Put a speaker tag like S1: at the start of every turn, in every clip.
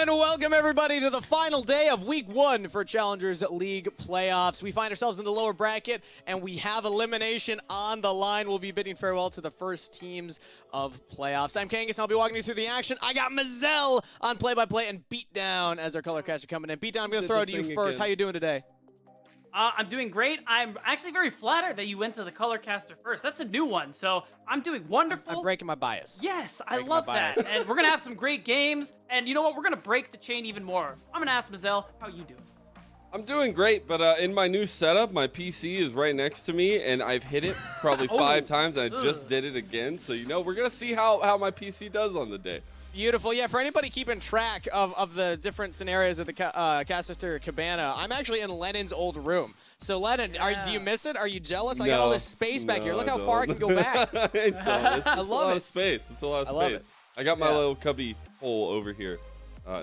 S1: And welcome everybody to the final day of week 1 for Challengers League playoffs. We find ourselves in the lower bracket and we have elimination on the line. We'll be bidding farewell to the first teams of playoffs. I'm Kangas and I'll be walking you through the action. I got Mazel on play-by-play and Beatdown as our color caster coming in. Beatdown, I'm going to throw it to you first. How you doing today?
S2: I'm doing great. I'm actually very flattered that you went to the color caster first. That's a new one, so I'm doing wonderful.
S1: I'm breaking my bias.
S2: Yes, I love that. And we're going to have some great games. And you know what? We're going to break the chain even more. I'm going to ask Mazel, how you doing?
S3: I'm doing great, but in my new setup, my PC is right next to me, and I've hit it probably 5 times, and I just did it again. So, you know, we're going to see how my PC does on the day.
S1: Beautiful. Yeah, for anybody keeping track of the different scenarios of the Cassister Cabana, I'm actually in Lennon's old room. So, Lennon, do you miss it? Are you jealous? I got all this space back here. Look how far I can go back.
S3: It's
S1: I love
S3: a lot of space. It's a lot of space. I got my little cubby hole over here.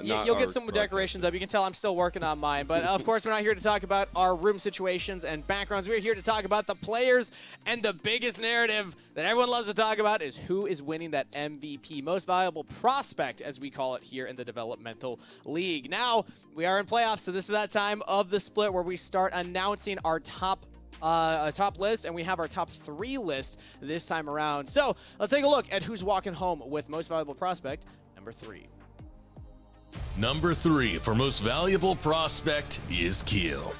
S1: You'll get some decorations up. You can tell I'm still working on mine. But, of course, we're not here to talk about our room situations and backgrounds. We're here to talk about the players, and the biggest narrative that everyone loves to talk about is who is winning that MVP, most valuable prospect, as we call it here in the developmental league. Now, we are in playoffs, so this is that time of the split where we start announcing our top list, and we have our top 3 list this time around. So let's take a look at who's walking home with most valuable prospect, number 3.
S4: Number 3 for most valuable prospect is Keel.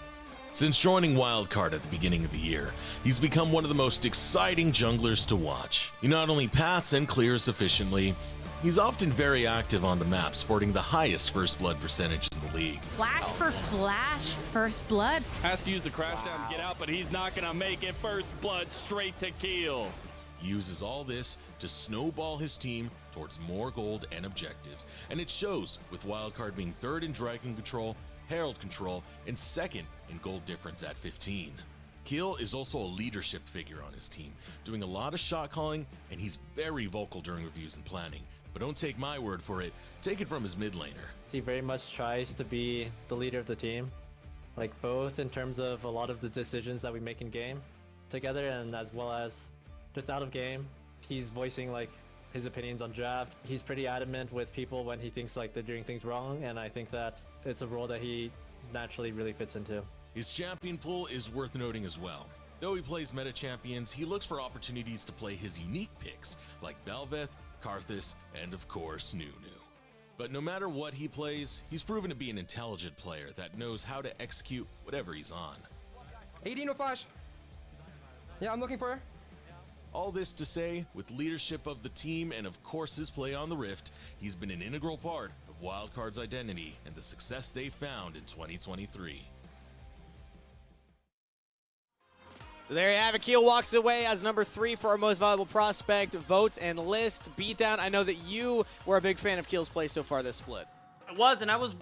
S4: Since joining Wildcard at the beginning of the year, he's become one of the most exciting junglers to watch. He not only paths and clears efficiently, he's often very active on the map, sporting the highest first blood percentage in the league.
S5: Flash for flash, first blood.
S6: Has to use the crash down to get out, but he's not gonna make it. First blood straight to Keel.
S4: He uses all this to snowball his team towards more gold and objectives, and it shows, with Wildcard being 3rd in Dragon Control, Herald Control, and 2nd in gold difference at 15. Keel is also a leadership figure on his team, doing a lot of shot calling, and he's very vocal during reviews and planning. But don't take my word for it, take it from his mid laner.
S7: He very much tries to be the leader of the team, like both in terms of a lot of the decisions that we make in game together, and as well as just out of game. He's voicing like his opinions on draft. He's pretty adamant with people when he thinks like they're doing things wrong, and I think that it's a role that he naturally really fits into.
S4: His champion pool is worth noting as well. Though he plays meta champions, he looks for opportunities to play his unique picks like Belveth, Karthus, and of course Nunu. But no matter what he plays, he's proven to be an intelligent player that knows how to execute whatever he's on.
S8: 18 no flash. Yeah, I'm looking for her.
S4: All this to say, with leadership of the team and of course his play on the Rift, he's been an integral part of Wildcard's identity and the success they found in 2023.
S1: So there you have it. Keel walks away as number 3 for our most valuable prospect votes and list. Beatdown, I know that you were a big fan of Keel's play so far this split.
S2: I was, and I was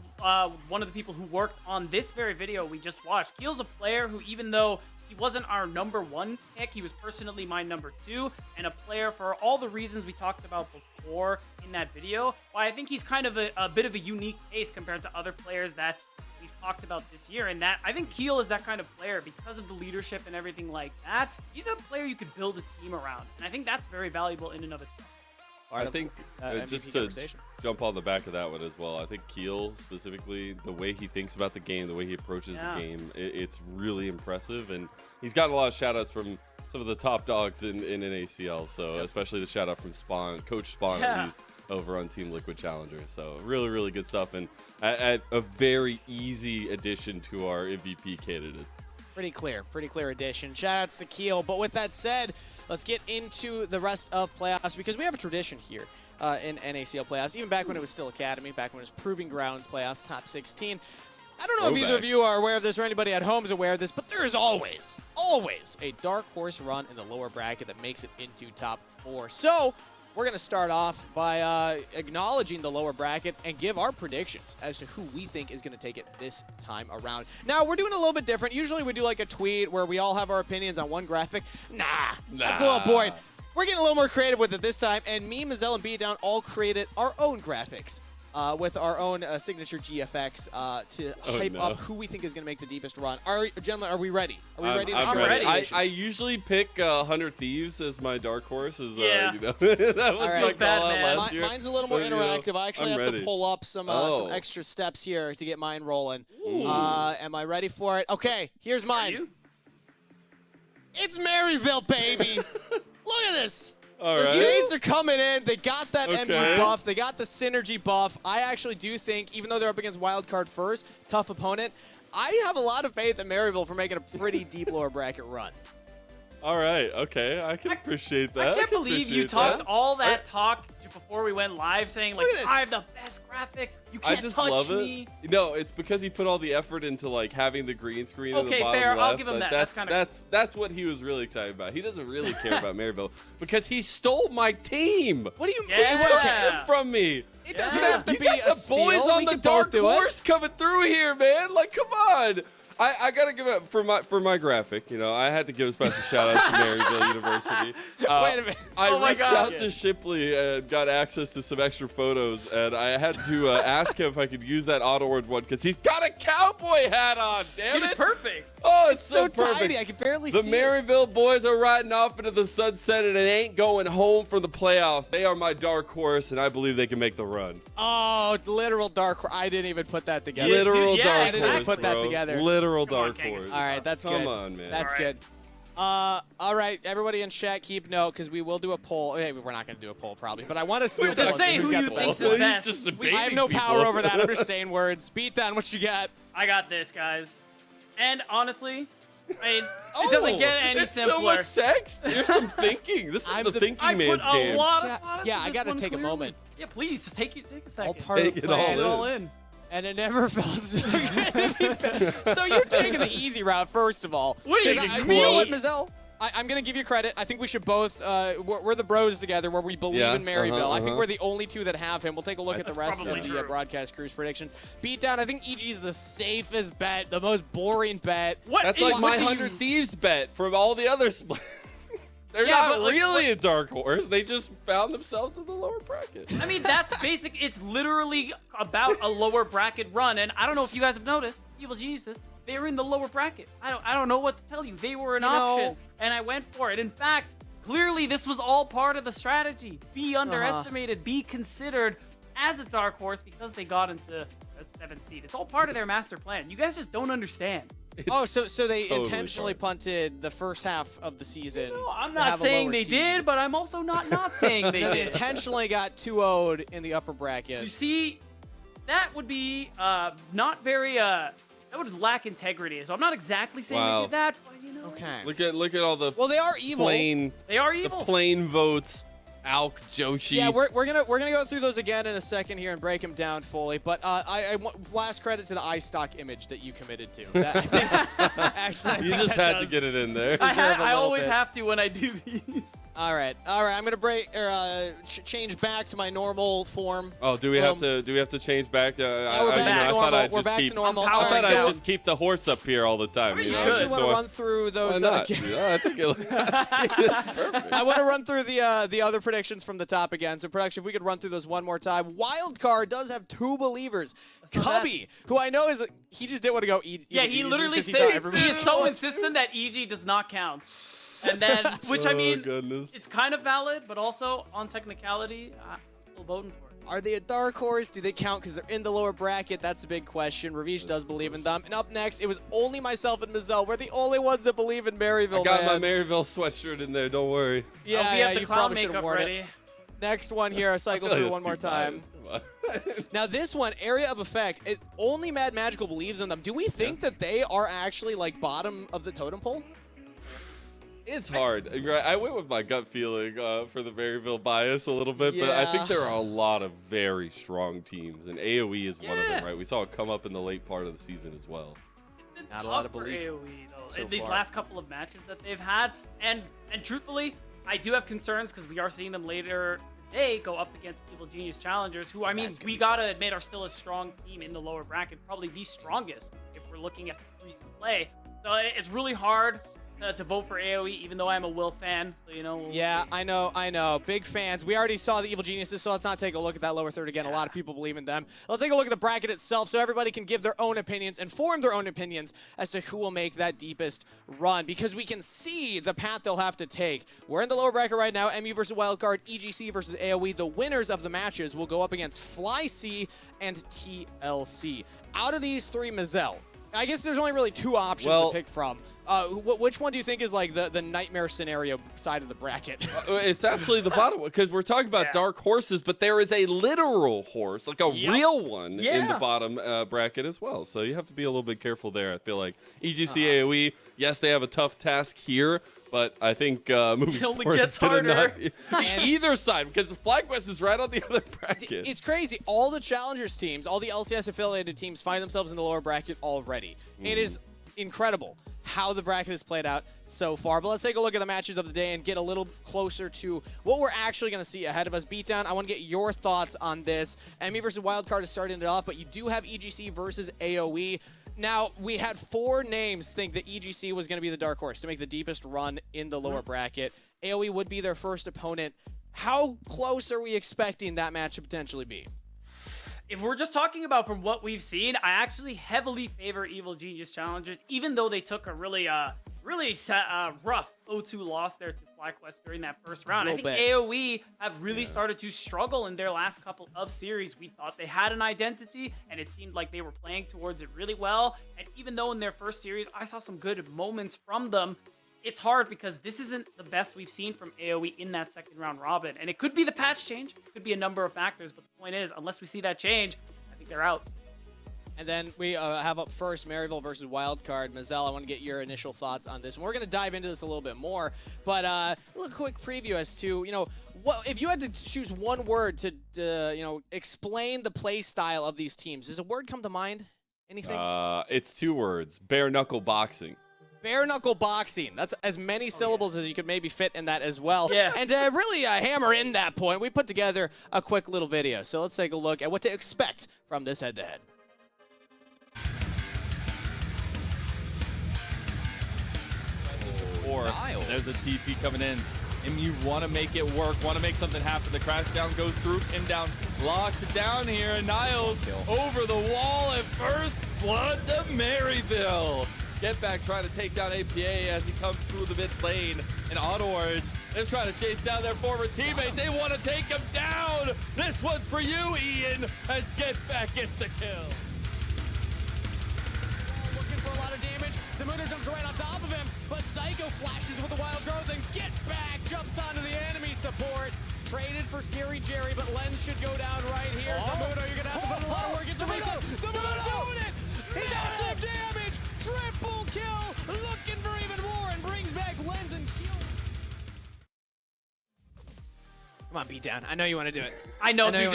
S2: one of the people who worked on this very video we just watched. Keel's a player who, even though he wasn't our number 1 pick, he was personally my number 2, and a player for all the reasons we talked about before in that video. Why I think he's kind of a bit of a unique case compared to other players that we've talked about this year, and that I think Keel is that kind of player because of the leadership and everything like that. He's a player you could build a team around, and I think that's very valuable in and of itself.
S3: I think just to jump on the back of that one as well, I think Keel specifically, the way he thinks about the game, the way he approaches the game, it's really impressive. And he's gotten a lot of shout outs from some of the top dogs in NACL. So especially the shout out from Spawn, Coach Spawn at least, over on Team Liquid Challengers. So really, really good stuff. And a very easy addition to our MVP candidates.
S1: Pretty clear addition. Shout outs to Keel. But with that said, let's get into the rest of playoffs because we have a tradition here in NACL playoffs, even back when it was still Academy, back when it was Proving Grounds playoffs, top 16. I don't know if either of you are aware of this or anybody at home is aware of this, but there is always a dark horse run in the lower bracket that makes it into top 4. So we're going to start off by acknowledging the lower bracket and give our predictions as to who we think is going to take it this time around. Now, we're doing a little bit different. Usually we do like a tweet where we all have our opinions on one graphic. Nah, that's a little boring. We're getting a little more creative with it this time, and me, Mazel, and Beatdown all created our own graphics with our own signature GFX to hype up who we think is going to make the deepest run. Gentlemen, are we ready? Are we ready?
S3: I'm
S2: ready.
S3: I usually pick 100 Thieves as my dark horse. As,
S2: Yeah.
S3: you know, that was
S1: right.
S3: my
S2: bad,
S3: call out
S2: man.
S3: last year.
S1: Mine's a little more
S3: But, you know,
S1: interactive. I actually
S3: I'm
S1: have to
S3: ready.
S1: pull up some extra steps here to get mine rolling. Am I ready for it? Okay, here's
S2: Are
S1: mine.
S2: you?
S1: It's Maryville, baby. Look at this.
S3: All
S1: The
S3: right.
S1: Saints are coming in. They got that
S3: Okay.
S1: NB buff. They got the synergy buff. I actually do think, even though they're up against Wildcard first, tough opponent, I have a lot of faith in Maryville for making a pretty deep lower bracket run.
S3: All right. Okay. I can appreciate that.
S2: I can't
S3: can
S2: believe you
S3: appreciate
S2: talked
S3: that.
S2: all that talk before we went live, saying like
S1: Look at this.
S2: I have the best graphic. You
S3: I
S2: can't
S3: just
S2: touch
S3: love
S2: me.
S3: it. No, it's because he put all the effort into like having the green screen in the
S2: Okay,
S3: bottom
S2: fair.
S3: left.
S2: I'll give him that.
S3: That's what he was really excited about. He doesn't really care about Maryville because he stole my team.
S1: What do you mean?
S2: Yeah.
S3: He took it from me.
S1: It doesn't
S2: Yeah.
S1: have to
S3: You
S1: be
S3: got
S1: a
S3: the
S1: steal.
S3: boys on
S1: We
S3: the
S1: can both
S3: dark
S1: do it.
S3: horse coming through here, man. Like, come on. I gotta give it for my graphic. You know, I had to give a special shout out to Maryville University.
S1: Wait a minute.
S3: I
S2: Oh my
S3: reached
S2: God.
S3: out to Shipley and got access to some extra photos, and I had to ask him if I could use that Autoward one because he's got a cowboy hat on. Damn
S2: It is
S3: it!
S2: perfect.
S3: Oh, it's
S1: So
S3: so perfect.
S1: tiny, I can barely
S3: The
S1: see
S3: Maryville boys are riding off into the sunset, and it ain't going home for the playoffs. They are my dark horse, and I believe they can make the run.
S1: Oh, literal dark horse. I didn't even put that together.
S3: Literal
S2: yeah,
S3: dark
S2: I didn't
S3: horse,
S1: put that
S3: bro.
S1: together.
S3: Literal
S2: Come on,
S3: dark
S2: Kangas.
S3: horse.
S1: All right, that's
S3: Come
S1: good.
S3: on, man.
S1: That's
S2: All
S1: good. All right, everybody in chat, keep note because we will do a poll. Okay, we're not going to do a poll probably, but I want us to do a
S2: Just
S1: poll.
S2: say
S1: Who's
S2: who
S1: got
S2: you
S1: the
S2: think
S1: best?
S2: is
S3: He's
S2: best.
S3: just
S2: We-
S3: debating
S1: I have no
S3: people.
S1: power over that. I'm just saying words. Beatdown, what you got?
S2: I got this, guys. And honestly, it doesn't get any
S3: it's
S2: simpler.
S3: so much sex. There's some thinking. This is
S1: I'm
S3: the
S1: the-
S3: thinking
S2: I put
S3: man's
S2: a
S3: game.
S2: lot
S1: Yeah,
S2: of thought
S1: yeah,
S2: into
S1: I
S2: this
S1: gotta
S2: one,
S1: take a
S2: clearly.
S1: moment.
S2: Yeah, please, just take a
S1: All
S2: second.
S1: part of
S3: Take
S1: the
S3: it all
S1: plan.
S2: Take it all in.
S1: And it never felt so good to be back. So you're taking the easy route, first of all.
S2: What do you
S1: 'Cause
S2: think,
S1: you know what,
S2: quotes?
S1: Mazel? I'm going to give you credit. I think we should both, we're the bros together where we believe
S3: Yeah,
S1: in Maryville. I think
S3: uh-huh.
S1: we're the only two that have him. We'll take a look at the
S2: That's
S1: rest
S2: probably
S1: of the
S2: true.
S1: broadcast crew's predictions. Beatdown, I think EG's the safest bet, the most boring bet.
S2: What?
S3: That's
S2: is-
S3: like my
S2: what do you-
S3: 100 Thieves bet from all the other splits. They're
S2: Yeah, but,
S3: not
S2: like,
S3: really a dark horse. They just found themselves in the lower bracket.
S2: I mean, that's basic. It's literally about a lower bracket run, and I don't know if you guys have noticed, Evil Geniuses, they were in the lower bracket. I don't know what to tell you. They were an
S1: You know-
S2: option, and I went for it. In fact, clearly this was all part of the strategy. Be underestimated, be considered as a dark horse because they got into a 7th seed. It's all part of their master plan. You guys just don't understand.
S1: Oh, so they
S3: totally
S1: intentionally
S3: part.
S1: punted the first half of the season.
S2: No, I'm
S1: to
S2: not
S1: have a
S2: saying
S1: lower
S2: they
S1: seed.
S2: did, but I'm also not saying they
S1: They
S2: did.
S1: intentionally got 2-0'd in the upper
S2: You
S1: bracket.
S2: see, that would be not very that would lack integrity. So I'm not exactly saying
S3: Wow.
S2: they did that, but you know,
S1: Okay.
S3: Look at all the
S1: Well, they are evil.
S3: plain
S2: they are
S3: the
S2: evil.
S3: plain votes. Alk, Joshi.
S1: Yeah, we're gonna go through those again in a second here and break them down fully. But I want last credit to the iStock image that you committed to. That, I think, actually, I
S3: you
S1: think
S3: just
S1: that
S3: had to
S1: does-
S3: get it in there.
S1: deserve a
S2: I
S1: little
S2: always
S1: bit.
S2: have to when I do these.
S1: All right. I'm gonna break or change back to my normal form.
S3: Oh, do we have to change back?
S1: we're
S3: I
S1: back to
S3: thought
S1: normal.
S3: I'd
S1: We're
S3: just
S1: back to
S3: keep.
S1: normal.
S2: I'm
S3: I
S1: All
S3: thought
S1: right,
S3: I'd
S1: so
S3: just keep the horse up here all the time.
S2: Pretty
S3: You
S1: I
S3: know,
S1: actually
S2: good.
S1: want
S3: so
S1: to
S3: I-
S1: run through
S3: Why
S1: those.
S3: not? Yeah, I think it's perfect.
S1: I want to run through the other predictions from the top again. So, production, if we could run through those one more time. Wildcard does have 2 believers.
S2: not
S1: Cubby, who I know is he just didn't want to go eat.
S2: Yeah, he literally said he is so insistent that EG does not count. And then, which I mean,
S3: goodness.
S2: it's kind of valid, but also on technicality, I'm still voting for it.
S1: Are they a dark horse? Do they count because they're in the lower bracket? That's a big question. Ravish does believe in them. And up next, it was only myself and Mazel. We're the only ones that believe in Maryville.
S3: I got my
S1: man.
S3: Maryville sweatshirt in there. Don't worry.
S1: Yeah,
S2: I'll be
S1: yeah,
S2: at the
S1: you
S2: clown
S1: probably should have
S2: makeup
S1: worn
S2: ready.
S1: it. Next one here, I cycle
S3: I feel
S1: through
S3: like
S1: one
S3: it's
S1: more
S3: too
S1: time.
S3: biased. Come on.
S1: Now this one, Area of Effect, only Mad Magical believes in them. Do we think that they are actually like bottom of the totem pole?
S3: It's hard. I went with my gut feeling for the Maryville bias a little bit, but I
S1: Yeah.
S3: think there are a lot of very strong teams, and AoE is one of them,
S2: Yeah.
S3: right? We saw it come up in the late part of the season as well.
S2: It's
S1: Not a lot of
S2: tough for
S1: belief
S2: AoE, though.
S1: so
S2: In these
S1: far.
S2: last couple of matches that they've had, and truthfully, I do have concerns because we are seeing them later today go up against Evil Genius Challengers, who I mean
S1: That's gonna
S2: we
S1: be
S2: gotta admit are still a strong team in the lower bracket, probably the strongest if we're looking at recent play. So it's really hard. to vote for AoE, even though I'm a Will fan. So, you know. We'll see.
S1: I know. Big fans. We already saw the Evil Geniuses, so let's not take a look at that lower third again. A lot of people believe in them. Let's take a look at the bracket itself so everybody can give their own opinions and form their own opinions as to who will make that deepest run, because we can see the path they'll have to take. We're in the lower bracket right now. MU versus Wildcard, EGC versus AoE. The winners of the matches will go up against FlyC and TLC. Out of these three, Mazel, I guess there's only really two options to pick from. Which one do you think is like the nightmare scenario side of the bracket?
S3: It's absolutely the bottom one, because we're talking about dark horses, but there is a literal horse, like a real one, in the bottom bracket as well. So you have to be a little bit careful there. I feel like EGC AoE, yes, they have a tough task here, but I think moving forward,
S2: gets harder.
S3: Either side, because FlyQuest is right on the other bracket.
S1: It's crazy. All the Challengers teams, all the LCS affiliated teams find themselves in the lower bracket already. It is incredible how the bracket has played out so far. But let's take a look at the matches of the day and get a little closer to what we're actually going to see ahead of us. Beatdown, I want to get your thoughts on this. ME versus Wildcard is starting it off, but you do have EGC versus AoE. Now, we had 4 names think that EGC was going to be the dark horse to make the deepest run in the lower bracket. AoE would be their first opponent. How close are we expecting that match to potentially be?
S2: If we're just talking about from what we've seen, I actually heavily favor Evil Genius Challengers, even though they took a really rough 0-2 loss there to FlyQuest during that first round. I think AoE have really started to struggle in their last couple of series. We thought they had an identity, and it seemed like they were playing towards it really well. And even though in their first series, I saw some good moments from them, it's hard because this isn't the best we've seen from AoE in that second round robin. And it could be the patch change. It could be a number of factors. But the point is, unless we see that change, I think they're out.
S1: And then we have up first Maryville versus Wildcard. Mazel, I want to get your initial thoughts on this. And we're going to dive into this a little bit more. But a little quick preview as to, what if you had to choose one word to explain the play style of these teams, does a word come to mind? Anything?
S3: It's 2 words. Bare knuckle boxing.
S1: Bare knuckle boxing. That's as many syllables as you could maybe fit in that as well.
S2: Yeah.
S1: And to really hammer in that point, we put together a quick little video. So let's take a look at what to expect from this head-to-head.
S6: There's a TP coming in. And you want to make it work, want to make something happen. The crash down goes through, pin down, locked down here. And Niles over the wall at first blood to Maryville. Get back trying to take down APA as he comes through the mid lane. And Auto Orange is trying to chase down their former teammate. They want to take him down. This one's for you, Ian, as Get Back gets the kill.
S1: Looking for a lot of damage. Zamuda jumps right on top of him, but Psycho flashes with a wild growth and Get Back jumps onto the enemy support. Traded for Scary Jerry, but Lens should go down right here. Zamuda, you're going to have to put a lot of work into this. Zamuda doing it! Massive damage! Triple kill! Looking for even more and brings back Lens and kill. Come on, Beatdown. I know you want to do it.
S2: I know, dude.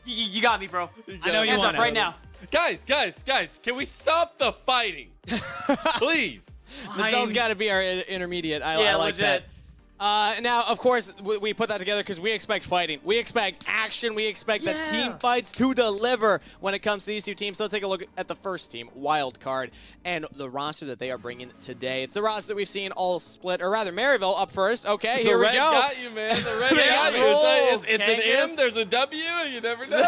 S2: You got me, bro. I know you want it right now.
S3: Guys, can we stop the fighting? Please.
S1: Mazel's got to be our intermediate. I like
S2: legit.
S1: that. Now, of course, we put that together because we expect fighting. We expect action. We expect the team fights to deliver when it comes to these two teams. So let's take a look at the first team, Wildcard, and the roster that they are bringing today. It's the roster that we've seen all split, or rather, Maryville up first. Okay, here we go.
S3: The red got you, man. The red got you. It's an M, there's a W, and you never know.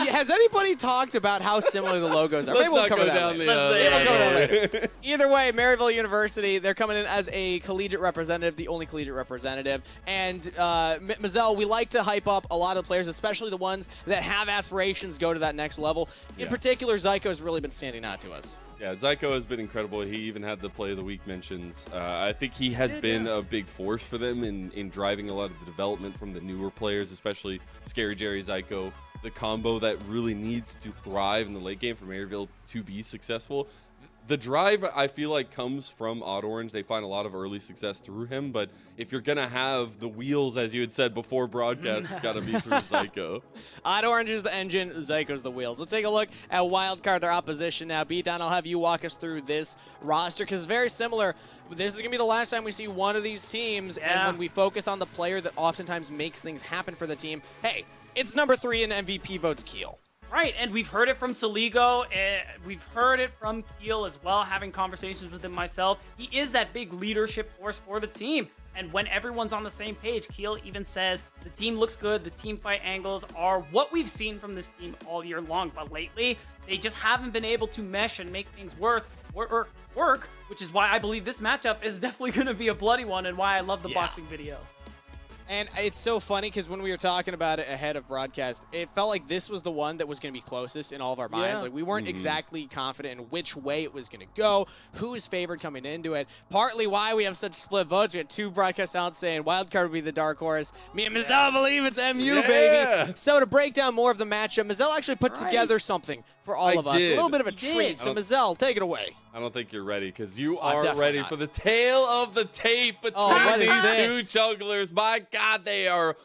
S1: Has anybody talked about how similar the logos are? Maybe we'll cover that later. Either way, Maryville University, they're coming in as a collegiate representative, the only collegiate representative. And Mazel, we like to hype up a lot of players, especially the ones that have aspirations go to that next level. In particular, Zyko has really been standing out to us.
S3: Yeah, Zyko has been incredible. He even had the play of the week mentions. I think he has been a big force for them in driving a lot of the development from the newer players, especially Scary Jerry, Zyko, the combo that really needs to thrive in the late game for Maryville to be successful. The drive, I feel like, comes from Odd Orange. They find a lot of early success through him, but if you're going to have the wheels, as you had said before broadcast, it's got to be through Zyko.
S1: Odd Orange is the engine, Zyko's the wheels. Let's take a look at Wildcard, their opposition now. Beatdown, I'll have you walk us through this roster, because it's very similar. This is going to be the last time we see one of these teams, and when we focus on the player that oftentimes makes things happen for the team, hey, it's number 3 in MVP votes, Keel.
S2: Right, and we've heard it from Saligo, we've heard it from Keel as well, having conversations with him myself. He is that big leadership force for the team. And when everyone's on the same page, Keel even says the team looks good, the team fight angles are what we've seen from this team all year long. But lately, they just haven't been able to mesh and make things work, which is why I believe this matchup is definitely going to be a bloody one and why I love the boxing video.
S1: And it's so funny because when we were talking about it ahead of broadcast, it felt like this was the one that was going to be closest in all of our minds. Like we weren't exactly confident in which way it was going to go, who is favored coming into it. Partly why we have such split votes. We had 2 broadcast outlets saying Wildcard would be the dark horse. Me and Mazel believe it's MU, baby. So to break down more of the matchup, Mazel actually put together something for all of us. A little bit of a treat. So Mazel, take it away.
S3: I don't think you're ready because you are ready for the tale of the tape between these 2 jugglers. My God, they are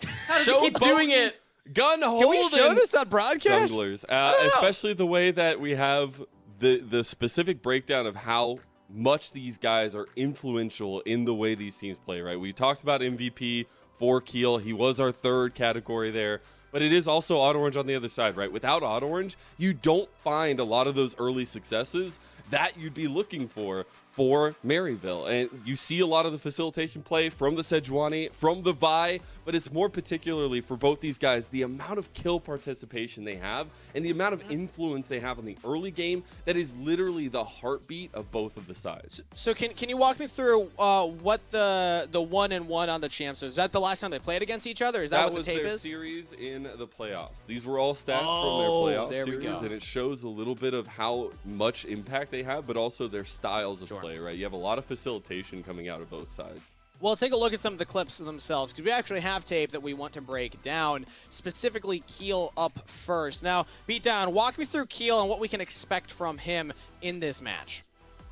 S2: doing it.
S3: Gun holding.
S1: Can we show this on broadcast?
S3: Jugglers, especially the way that we have the specific breakdown of how much these guys are influential in the way these teams play. Right? We talked about MVP for Keel. He was our 3rd category there. But it is also Odd Orange on the other side, right? Without Odd Orange, you don't find a lot of those early successes that you'd be looking for Maryville. And you see a lot of the facilitation play from the Sejuani, from the Vi, but it's more particularly for both these guys, the amount of kill participation they have and the amount of influence they have on the early game that is literally the heartbeat of both of the sides.
S1: So can you walk me through what the 1-1 on the champs is? Is that the last time they played against each other? Is that what the tape is?
S3: That was their series in the playoffs. These were all stats from their playoff series, and it shows a little bit of how much impact they have, but also their styles of play, right? You have a lot of facilitation coming out of both sides.
S1: Well, let's take a look at some of the clips themselves because we actually have tape that we want to break down, specifically Keel up first. Now, Beatdown, walk me through Keel and what we can expect from him in this match.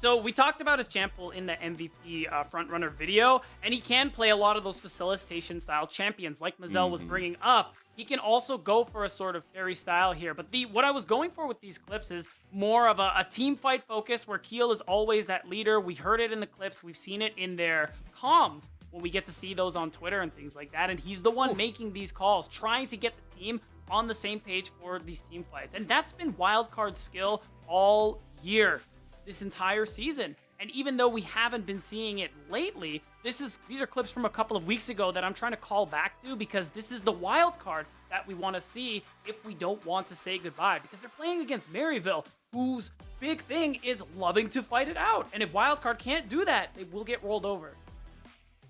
S2: So we talked about his champ pool in the MVP frontrunner video, and he can play a lot of those facilitation style champions like Mazel was bringing up. He can also go for a sort of carry style here, but what I was going for with these clips is more of a team fight focus where Keel is always that leader. We heard it in the clips. We've seen it in their comms when we get to see those on Twitter and things like that, and he's the one making these calls, trying to get the team on the same page for these team fights. And that's been Wildcard's skill all year, this entire season. And even though we haven't been seeing it lately, these are clips from a couple of weeks ago that I'm trying to call back to because this is the wild card that we want to see if we don't want to say goodbye, because they're playing against Maryville, whose big thing is loving to fight it out. And if Wildcard can't do that, they will get rolled over.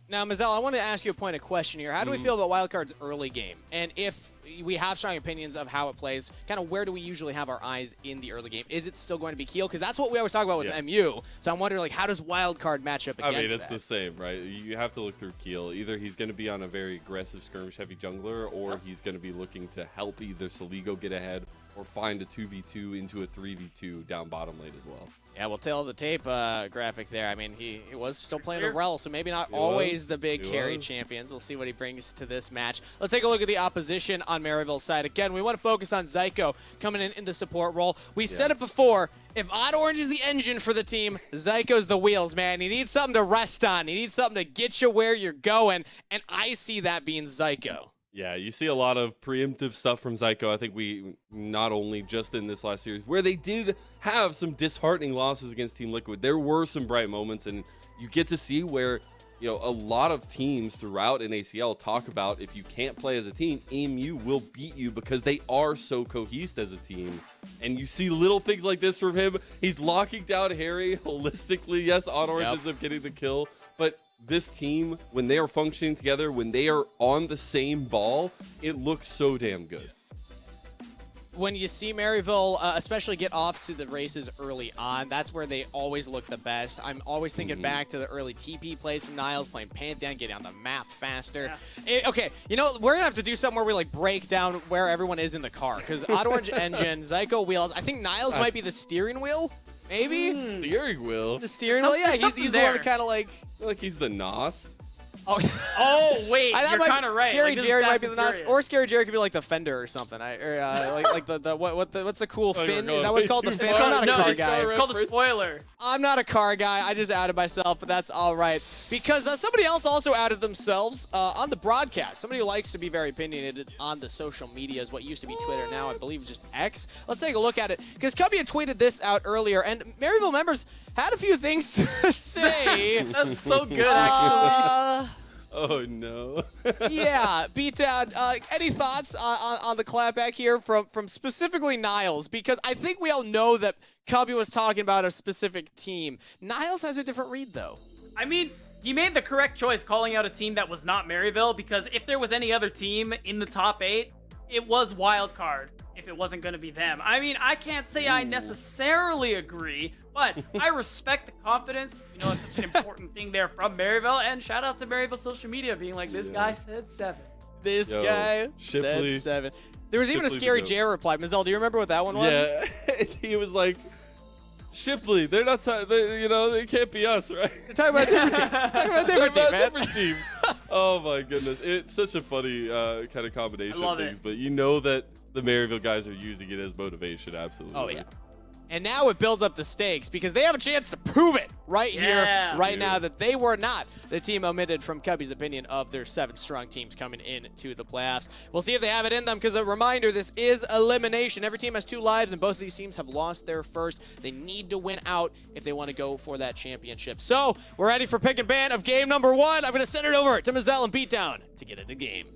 S1: Now, Mazel, I want to ask you a point of question here. How do we feel about Wildcard's early game? And if we have strong opinions of how it plays, kind of where do we usually have our eyes in the early game? Is it still going to be Keel? Because that's what we always talk about with MU. So I'm wondering, like, how does Wildcard match up against that?
S3: I mean, it's the same, right? You have to look through Keel. Either he's going to be on a very aggressive skirmish-heavy jungler, or he's going to be looking to help either Saligo get ahead or find a 2v2 into a 3v2 down bottom lane as well.
S1: Yeah, we'll tell the tape graphic there. I mean, he was still playing the Rel, so maybe not always the big carry champions. We'll see what he brings to this match. Let's take a look at the opposition on Maryville's side. Again, we want to focus on Zyko coming in the support role. We said it before. If Odd Orange is the engine for the team, Zyko's the wheels, man. He needs something to rest on. He needs something to get you where you're going, and I see that being Zyko.
S3: Yeah, you see a lot of preemptive stuff from Zyko. I think we, not only just in this last series, where they did have some disheartening losses against Team Liquid, there were some bright moments, and you get to see where, you know, a lot of teams throughout NACL talk about if you can't play as a team, MU will beat you because they are so cohesed as a team. And you see little things like this from him. He's locking down Harry holistically. Yes, Odd Orange ends up getting the kill, but this team, when they are functioning together, when they are on the same ball, it looks so damn good.
S1: When you see Maryville, especially get off to the races early on, that's where they always look the best. I'm always thinking back to the early TP plays from Niles, playing Pantheon, getting on the map faster. Okay, you know, we're going to have to do something where we like break down where everyone is in the car, because Odd Orange engine, Zyko wheels. I think Niles might be the steering wheel. Maybe?
S3: Steering wheel?
S1: The steering wheel? Yeah, he's the one that kind of like...
S3: I feel like he's the NOS.
S2: Oh wait, you're kind of right.
S1: Scary
S2: like,
S1: Jerry might be the nice, or Scary Jerry could be like the Fender or something. Like what's the cool fin? Is that what's called the fin? I'm not a car guy.
S2: It's called a spoiler.
S1: I'm not a car guy. I just outed myself, but that's all right. Because somebody else also outed themselves on the broadcast. Somebody who likes to be very opinionated on the social media is what used to be Twitter, now I believe just X. Let's take a look at it. Because Cubby had tweeted this out earlier, and Maryville members had a few things to say.
S2: That's so good, actually.
S3: Oh no.
S1: Yeah, Beatdown. Any thoughts on the clapback here from specifically Niles? Because I think we all know that Cubby was talking about a specific team. Niles has a different read, though.
S2: I mean, he made the correct choice calling out a team that was not Maryville, because if there was any other team in the top 8, it was Wildcard if it wasn't going to be them. I mean, I can't say I necessarily agree, but I respect the confidence. You know, it's such an important thing there from Maryville, and shout out to Maryville social media being like, this guy said 7.
S1: This guy
S3: Shipley.
S1: said 7. There was even a
S3: Shipley
S1: Scary J reply. Mazel, do you remember what that one was?
S3: Yeah, he was like, Shipley, they're not, they can't be us, right?
S1: They're talking about a different team. Talking about a different team, man.
S3: Oh my goodness, it's such a funny kind of combination of things, but you know that the Maryville guys are using it as motivation, absolutely.
S1: Oh yeah. And now it builds up the stakes because they have a chance to prove it right here, right now, that they were not the team omitted from Cubby's opinion of their 7 strong teams coming into the playoffs. We'll see if they have it in them, because a reminder, this is elimination. Every team has 2 lives, and both of these teams have lost their first. They need to win out if they want to go for that championship. So we're ready for pick and ban of game number 1. I'm going to send it over to Mazel and Beatdown to get into game.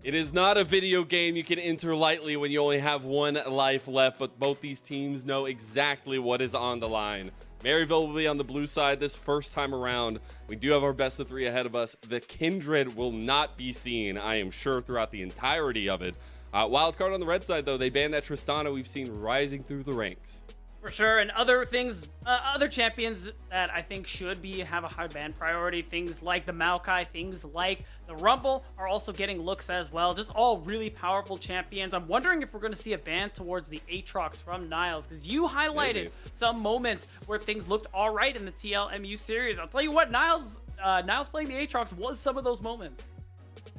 S3: It is not a video game you can enter lightly when you only have 1 life left, but both these teams know exactly what is on the line. Maryville will be on the blue side this first time around. We do have our best of 3 ahead of us. The Kindred will not be seen, I am sure, throughout the entirety of it. Wildcard on the red side, though, they banned that Tristana we've seen rising through the ranks.
S2: For sure, and other things, other champions that I think should have a high ban priority, things like the Maokai, things like the Rumble are also getting looks as well. Just all really powerful champions. I'm wondering if we're going to see a ban towards the Aatrox from Niles, because you highlighted some moments where things looked all right in the TLMU series. I'll tell you what, Niles playing the Aatrox was some of those moments.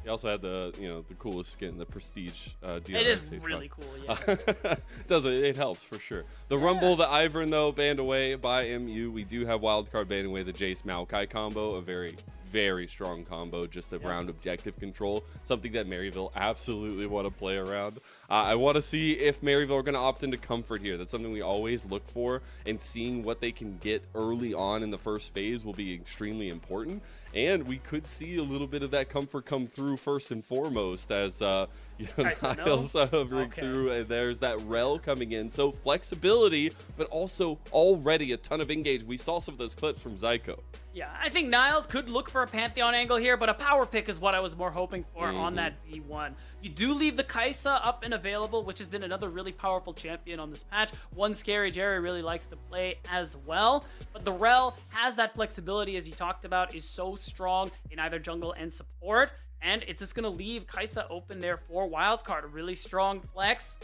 S3: He also had the coolest skin, the Prestige DRX.
S2: It is really cool, yeah.
S3: It helps for sure. The Rumble, the Ivern, though, banned away by MU. We do have Wildcard banning away the Jace Maokai combo, a very, very strong combo, just around objective control, something that Maryville absolutely want to play around. I want to see if Maryville are going to opt into Comfort here. That's something we always look for, and seeing what they can get early on in the first phase will be extremely important. And we could see a little bit of that Comfort come through first and foremost as Niles break through, and there's that Rel coming in. So flexibility, but also already a ton of engage. We saw some of those clips from Zyko.
S2: Yeah, I think Niles could look for a Pantheon angle here, but a power pick is what I was more hoping for on that V1. You do leave the Kaisa up and available, which has been another really powerful champion on this patch. One Scary Jerry really likes to play as well, but the Rel has that flexibility, as you talked about, is so strong in either jungle and support, and it's just going to leave Kaisa open there for Wildcard. A really strong flex,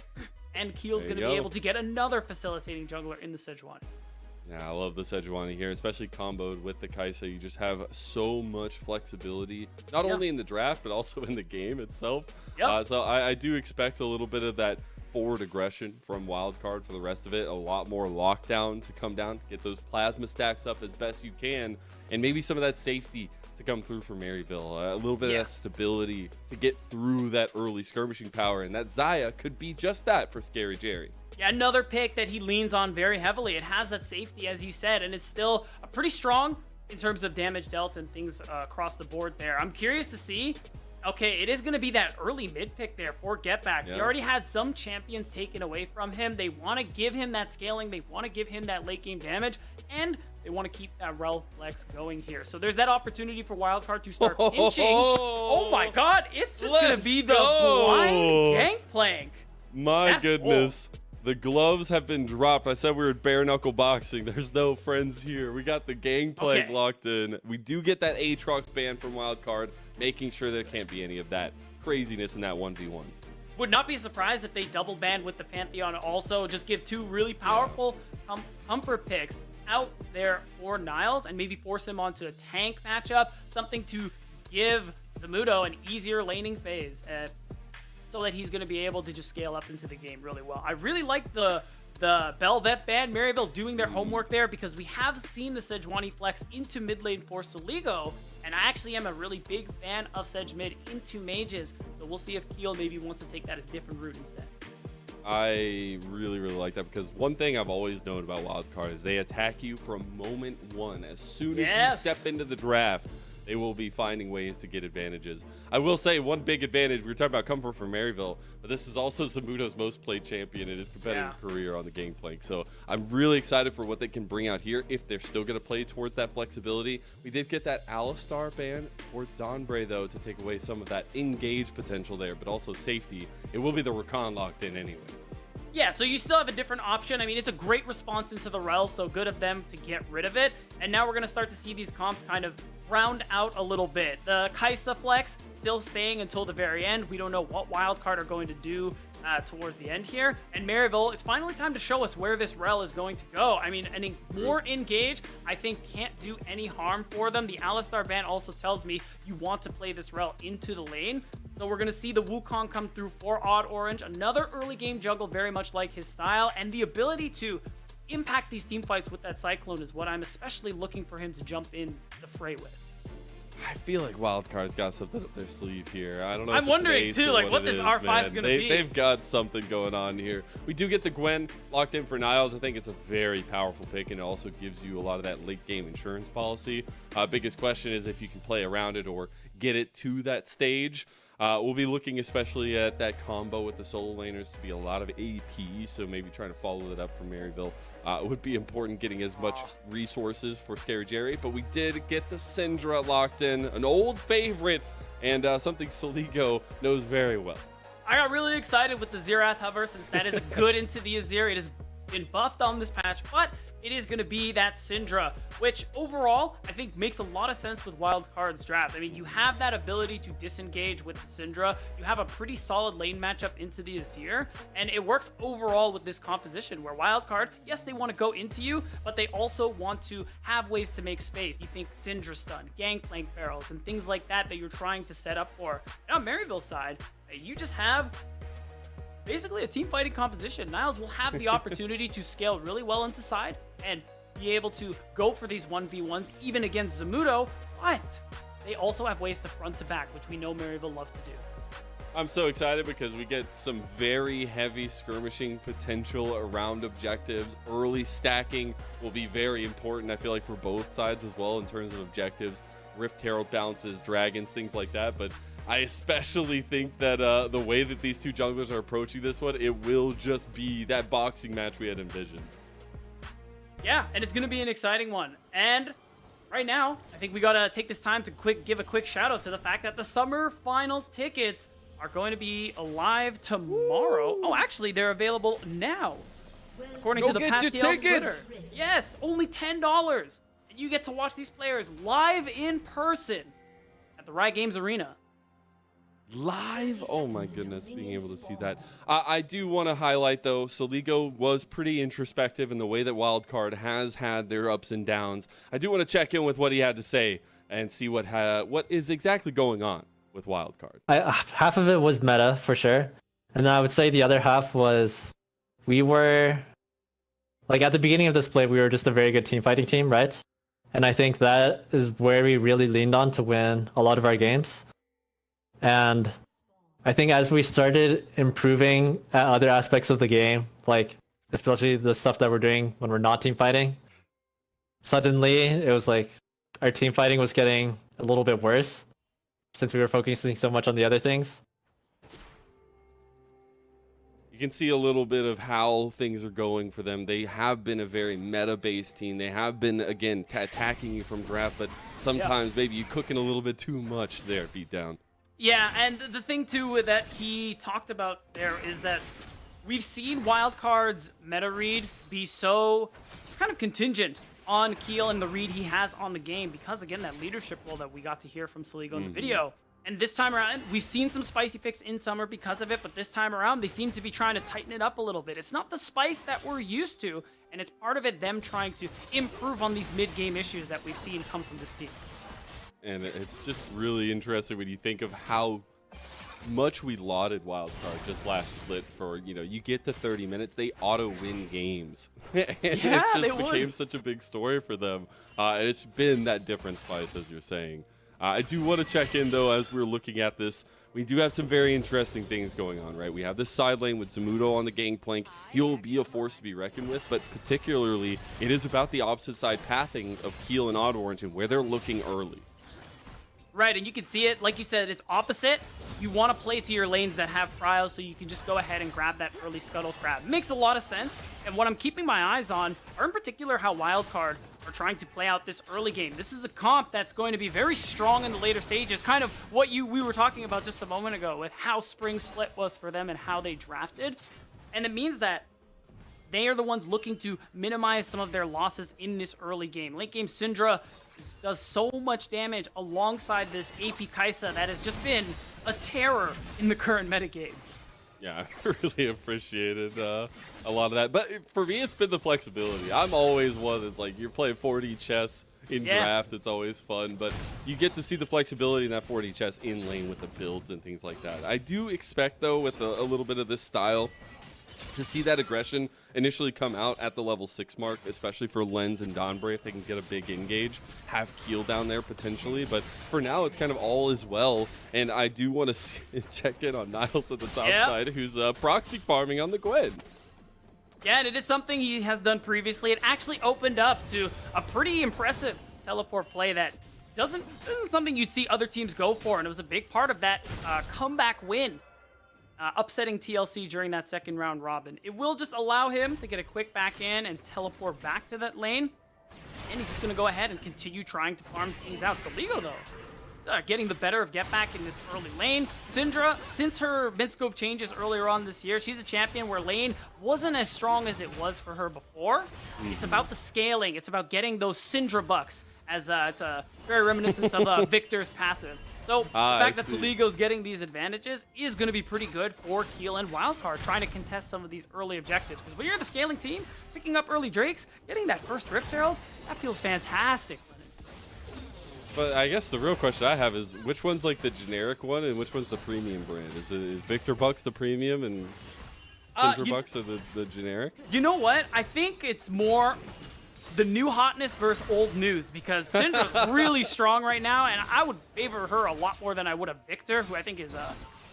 S2: and Keel's going to be able to get another facilitating jungler in the Sejuani.
S3: Yeah, I love the Sejuani here, especially comboed with the Kaisa. You just have so much flexibility, not only in the draft, but also in the game itself. So I do expect a little bit of that forward aggression from Wildcard for the rest of it. A lot more lockdown to come down, get those plasma stacks up as best you can, and maybe some of that safety to come through for Maryville. A little bit of that stability to get through that early skirmishing power, and that Xayah could be just that for Scary Jerry.
S2: Yeah, another pick that he leans on very heavily. It has that safety, as you said, and it's still pretty strong in terms of damage dealt and things across the board there. I'm curious to see. Okay, it is going to be that early mid pick there for Get Back. He already had some champions taken away from him. They want to give him that scaling. They want to give him that late game damage, and they want to keep that Rel flex going here. So there's that opportunity for Wildcard to start pinching. Oh my god, it's just going to be the blind Gangplank.
S3: My goodness. The gloves have been dropped. I said we were bare knuckle boxing. There's no friends here. We got the Gangplank locked in. We do get that Aatrox ban from Wildcard, making sure there can't be any of that craziness in that 1v1.
S2: Would not be surprised if they double banned with the Pantheon also. Just give 2 really powerful comfort picks out there for Niles and maybe force him onto a tank matchup. Something to give Zamudo an easier laning phase, so that he's going to be able to just scale up into the game really well. I really like the Belveth ban, Maryville doing their homework there, because we have seen the Sejuani flex into mid lane for Soligo, and I actually am a really big fan of Sej mid into mages, so we'll see if Keel maybe wants to take that a different route instead.
S3: I really, really like that, because one thing I've always known about Wildcard is they attack you from moment one. As soon as you step into the draft, they will be finding ways to get advantages. I will say one big advantage, we were talking about comfort from Maryville, but this is also Zamudo's most played champion in his competitive career on the Gangplank. So I'm really excited for what they can bring out here if they're still going to play towards that flexibility. We did get that Alistar ban towards Dawnbray, though, to take away some of that engage potential there, but also safety. It will be the Rakan locked in anyway.
S2: Yeah, so you still have a different option. I mean, it's a great response into the Rel, so good of them to get rid of it. And now we're going to start to see these comps kind of round out a little bit. The Kaisa flex still staying until the very end. We don't know what Wildcard are going to do towards the end here. And Maryville, it's finally time to show us where this Rel is going to go. I mean, more engage, I think, can't do any harm for them. The Alistar ban also tells me you want to play this Rel into the lane. So we're going to see the Wukong come through for Odd Orange. Another early game jungle, very much like his style. And the ability to impact these team fights with that Cyclone is what I'm especially looking for him to jump in the fray with.
S3: I feel like Wildcard's got something up their sleeve here. I don't know.
S2: I'm wondering too, like what this R5 is going to be.
S3: They've got something going on here. We do get the Gwen locked in for Niles. I think it's a very powerful pick, and it also gives you a lot of that late game insurance policy. Biggest question is if you can play around it or get it to that stage. We'll be looking especially at that combo with the solo laners to be a lot of AP, so maybe trying to follow it up for Maryville. It would be important getting as much resources for Scary Jerry, but we did get the Syndra locked in, an old favorite, and something Soligo knows very well.
S2: I got really excited with the Xerath hover, since that is a good into the Azir. It has been buffed on this patch, but it is going to be that Syndra, which overall I think makes a lot of sense with Wildcard's draft. I mean, you have that ability to disengage with the Syndra. You have a pretty solid lane matchup into the Azir, and it works overall with this composition where Wildcard, yes, they want to go into you, but they also want to have ways to make space. You think Syndra stun, Gangplank barrels, and things like that you're trying to set up for. And on Maryville's side, you just have basically a team fighting composition. Niles will have the opportunity to scale really well into side and be able to go for these 1v1s even against Zamudo, but they also have ways to front to back, which we know Maryville loves to do.
S3: I'm so excited because we get some very heavy skirmishing potential around objectives. Early stacking will be very important, I feel like, for both sides as well in terms of objectives. Rift Herald bounces, dragons, things like that, but I especially think that the way that these two junglers are approaching this one, it will just be that boxing match we had envisioned.
S2: Yeah, and it's going to be an exciting one. And right now, I think we got to take this time to give a quick shout out to the fact that the Summer Finals tickets are going to be live tomorrow. Oh, actually, they're available now, according to the Pastel's Twitter. Yes, only $10. And you get to watch these players live in person at the Riot Games Arena.
S3: Live? Oh my goodness, being able to see that. I do want to highlight, though, Soligo was pretty introspective in the way that Wildcard has had their ups and downs. I do want to check in with what he had to say and see what is exactly going on with Wildcard.
S7: Half of it was meta, for sure. And then I would say the other half was we were, like, at the beginning of this play, we were just a very good team fighting team, right? And I think that is where we really leaned on to win a lot of our games. And I think as we started improving at other aspects of the game, like especially the stuff that we're doing when we're not team fighting, suddenly it was like our team fighting was getting a little bit worse since we were focusing so much on the other things.
S3: You can see a little bit of how things are going for them. They have been a very meta-based team. They have been, again, attacking you from draft, but sometimes maybe you're cooking a little bit too much there, Beatdown.
S2: Yeah, and the thing, too, that he talked about there is that we've seen Wildcard's meta read be so kind of contingent on Keel and the read he has on the game because, again, that leadership role that we got to hear from Soligo in the video. And this time around, we've seen some spicy picks in summer because of it, but this time around, they seem to be trying to tighten it up a little bit. It's not the spice that we're used to, and it's part of it them trying to improve on these mid-game issues that we've seen come from this team.
S3: And it's just really interesting when you think of how much we lauded Wildcard just last split for, you get to 30 minutes, they auto-win games. And it just became such a big story for them. And it's been that different Spice, as you're saying. I do want to check in, though, as we're looking at this. We do have some very interesting things going on, right? We have this side lane with Zamudo on the gangplank. He will be a force to be reckoned with, but particularly, it is about the opposite side pathing of Keel and Odd Orange and where they're looking early.
S2: Right, and you can see it, like you said, it's opposite. You want to play to your lanes that have pryos so you can just go ahead and grab that early scuttle crab. Makes a lot of sense, and what I'm keeping my eyes on are in particular how Wildcard are trying to play out this early game. This is a comp that's going to be very strong in the later stages, kind of what we were talking about just a moment ago with how Spring Split was for them and how they drafted. And it means that they are the ones looking to minimize some of their losses in this early game. Late game Syndra does so much damage alongside this AP Kai'Sa that has just been a terror in the current metagame.
S3: Yeah, I really appreciated a lot of that. But for me, it's been the flexibility. I'm always one that's like, you're playing 4D chess in draft. It's always fun. But you get to see the flexibility in that 4D chess in lane with the builds and things like that. I do expect, though, with a little bit of this style, to see that aggression initially come out at the level 6 mark, especially for Lens and Donbray, if they can get a big engage, have Keel down there potentially. But for now, it's kind of all is well. And I do want to check in on Niles at the top side, who's proxy farming on the Gwen.
S2: Yeah, and it is something he has done previously. It actually opened up to a pretty impressive teleport play that isn't something you'd see other teams go for, and it was a big part of that comeback win. Upsetting TLC during that second round robin. It will just allow him to get a quick back in and teleport back to that lane. And he's just going to go ahead and continue trying to farm things out. Saligo, though, is getting the better of get back in this early lane. Syndra, since her mid-scope changes earlier on this year, she's a champion where lane wasn't as strong as it was for her before. It's about the scaling. It's about getting those Syndra bucks, as it's a very reminiscent of Victor's passive. So the fact that Saligo's getting these advantages is going to be pretty good for Keel and Wildcard, trying to contest some of these early objectives. Because when you're the scaling team, picking up early Drakes, getting that first Rift Herald, that feels fantastic.
S3: But I guess the real question I have is, which one's like the generic one and which one's the premium brand? Is Victor Bucks the premium and Syndra Bucks are the generic? You
S2: know what? I think it's more the new hotness versus old news, because Syndra's really strong right now, and I would favor her a lot more than I would a Victor, who I think is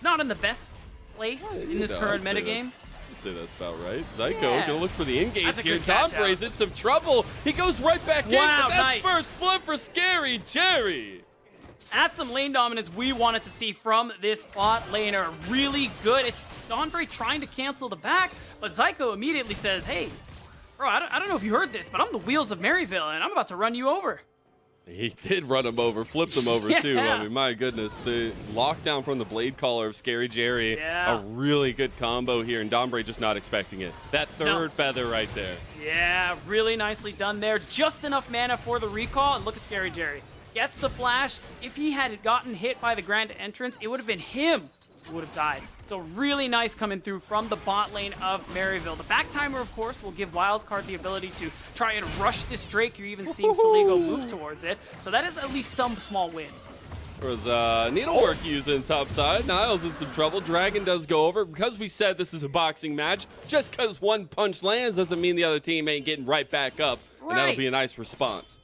S2: not in the best place in this current metagame.
S3: I'd say that's about right. Zyko gonna look for the engage here. Donbray's in some trouble. He goes right back in, but that's first blood for Scary Jerry.
S2: That's some lane dominance we wanted to see from this bot laner. Really good. It's Donbray trying to cancel the back, but Zyko immediately says, hey, bro, I don't know if you heard this, but I'm the wheels of Maryville, and I'm about to run you over.
S3: He did run him over, flipped him over too. I mean, my goodness, the lockdown from the Blade Caller of Scary Jerry, a really good combo here, and Donbray just not expecting it. That third feather right there. Yeah,
S2: really nicely done there. Just enough mana for the recall, and look at Scary Jerry. Gets the flash. If he had gotten hit by the Grand Entrance, it would have been him who would have died. So really nice coming through from the bot lane of Maryville. The back timer, of course, will give Wildcard the ability to try and rush this Drake. You're even seeing Saligo move towards it. So that is at least some small win.
S3: There was needlework using top side. Niles in some trouble. Dragon does go over. Because we said this is a boxing match, just because one punch lands doesn't mean the other team ain't getting right back up. And that'll be a nice response.